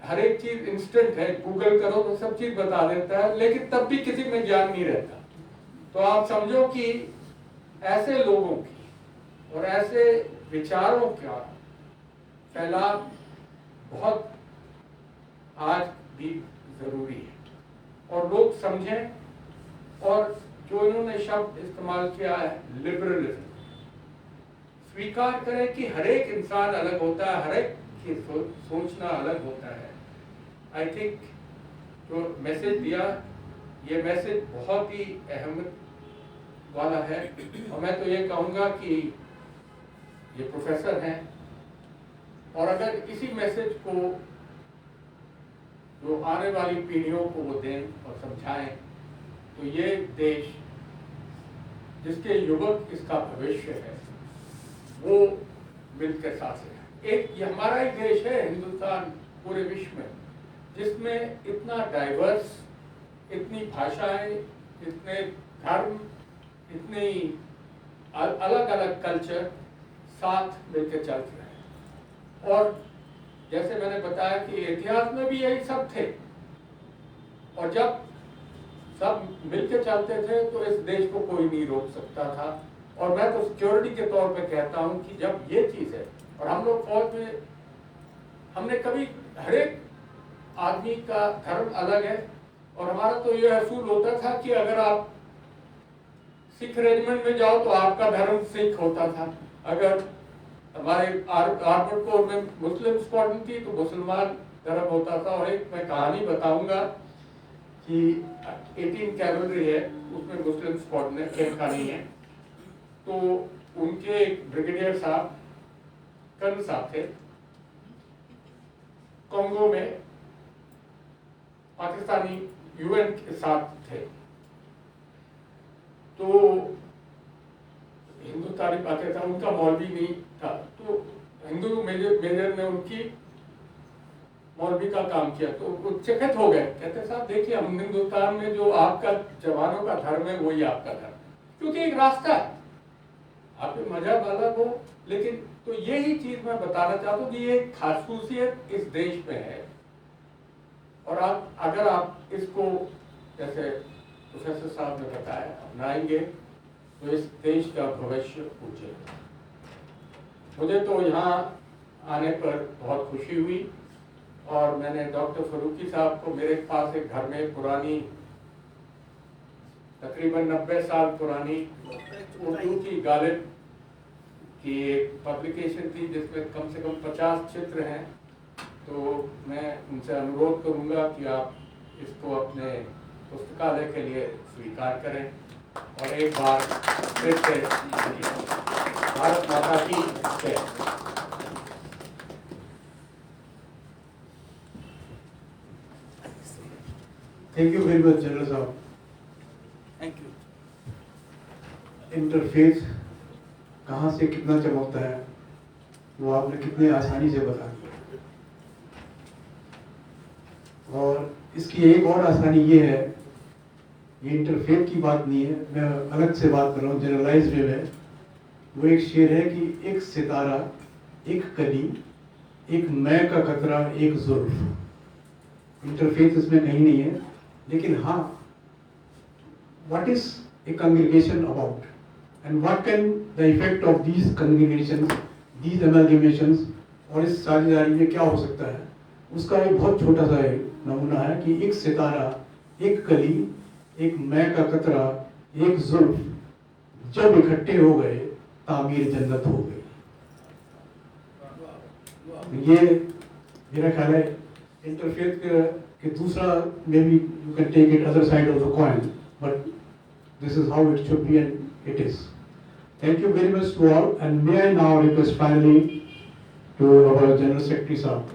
हर एक चीज इंस्टेंट है, गूगल करो तो सब चीज बता देता है, लेकिन तब भी किसी में ज्ञान नहीं रहता। तो आप समझो कि ऐसे लोगों की और ऐसे विचारों का फैलाव बहुत आज भी जरूरी है, और लोग समझें। और जो इन्होंने शब्द इस्तेमाल किया है लिबरलिज्म, स्वीकार करें कि हर एक इंसान अलग होता है, हर एक की सोचना अलग होता है। आई थिंक जो मैसेज दिया, ये मैसेज बहुत ही अहम वाला है। और मैं तो ये कहूँगा कि ये प्रोफेसर हैं, और अगर इसी मैसेज को जो आने वाली पीढ़ियों को वो दें और समझाएं, तो ये देश जिसके युवक इसका भविष्य है वो मिलकर साथ है। एक ये हमारा ही देश है हिंदुस्तान पूरे विश्व में, जिसमें इतना डाइवर्स, इतनी भाषाएं, इतने धर्म, इतनी अलग अलग कल्चर साथ मिलकर चलते हैं। और जैसे मैंने बताया कि इतिहास में भी यही सब थे, और जब सब मिलकर चलते थे तो इस देश को कोई नहीं रोक सकता था। और मैं तो सिक्योरिटी के तौर पे कहता हूँ कि जब ये चीज़ है, और हम लोग फौज में हमने कभी, हर एक आदमी का धर्म अलग है, और हमारा तो ये असूल होता था कि अगर आप सिख रेजिमेंट में जाओ तो आपका धर्म सिख होता था, अगर हमारे आर्मड कोर में मुस्लिम स्क्वाड्रन थी तो मुसलमान धर्म होता था। और एक मैं कहानी बताऊंगा कि 18 कैवलरी है, उसमें मुस्लिम स्क्वाड्रन है, कहानी है। तो उनके ब्रिगेडियर साहब, कर्नल साहब थे, कांगो में पाकिस्तानी यूएन के साथ थे। तो हिंदुस्तानी पाकिस्तान, उनका मौलवी नहीं था, तो हिंदू मेजर ने उनकी मौलवी का काम किया। तो वो चकित हो गए, कहते साहब देखिए हम हिंदुस्तान में जो आपका जवानों का धर्म है वही आपका धर्म है, क्योंकि एक रास्ता है, आपके मजहब अलग हो, लेकिन तो यही चीज मैं बताना चाहता हूँ कि ये खासूसियत इस देश में है। और आप अगर आप इसको जैसे प्रोफेसर साहब ने बताया अपनाएंगे तो इस देश का भविष्य उज्जवल है। मुझे तो यहाँ आने पर बहुत खुशी हुई, और मैंने डॉक्टर फरूकी साहब को, मेरे पास एक घर में पुरानी तकरीबन 90 साल पुरानी उर्दू की गालिब की एक पब्लिकेशन थी जिसमें कम से कम 50 चित्र हैं। तो मैं उनसे अनुरोध करूंगा कि आप इसको अपने पुस्तकालय के लिए स्वीकार करें। और एक बार फिर से भारत माता की जय। Thank you very much general साहब। Thank you. इंटरफेस कहाँ से कितना चमकता है वो आपने कितने आसानी से बता दिया। और इसकी एक और आसानी ये है, ये इंटरफेस की बात नहीं है, मैं अलग से बात कर रहा हूँ जनरलाइज वे में। वो एक शेर है कि एक सितारा, एक कली, एक मैं का कतरा, एक जुल्फ। इंटरफेस इसमें कहीं नहीं है, लेकिन हाँ, what is a congregation about and what can the effect of these congregations, these amalgamations, और इस साझेदारी में क्या हो सकता है, उसका एक बहुत छोटा सा नमूना है कि एक सितारा, एक कली, एक मैं का कतरा, एक जुल्फ, जब इकट्ठे हो गए तामीर जन्नत हो गई। ये मेरा ख्याल है इंटरफेथ के दूसरा, maybe you can take it other side of the coin, but this is how it should be and it is. Thank you very much to all, and may I now request finally to our General Secretary साहब,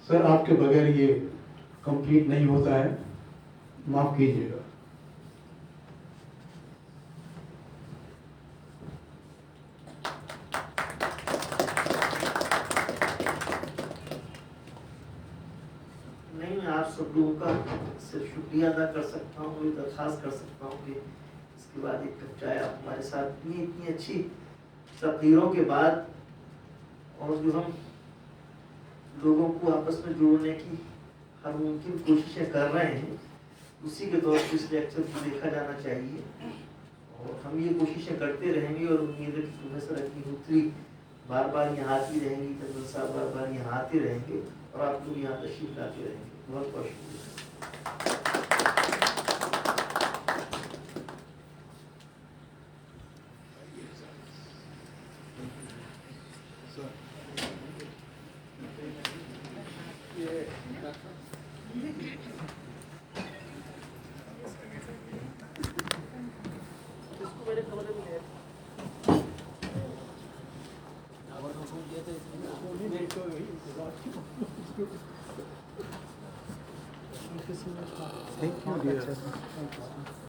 सर आपके बगैर ये कंप्लीट नहीं होता है, माफ कीजिएगा। नहीं, मैं आप सब लोगों का सिर्फ शुक्रिया अदा कर सकता हूँ, ये दरख्वास्त कर सकता हूँ कि इसके बाद एक कप चाय आप हमारे साथ इतनी अच्छी तकदीरों के बाद, और जो हम लोगों को आपस में जोड़ने की हर मुमकिन कोशिशें कर रहे हैं, उसी के तौर पर इस लेक्चर को देखा जाना चाहिए। और हम ये कोशिशें करते रहेंगे, और उम्मीद है कि प्रोफेसर अग्निहोत्री बार बार यहाँ आती रहेंगी, जनरल साहब बार बार यहाँ आते रहेंगे, और आप लोग यहाँ तशरीफ लाते रहेंगे। बहुत बहुत शुक्रिया। Thank you, dear.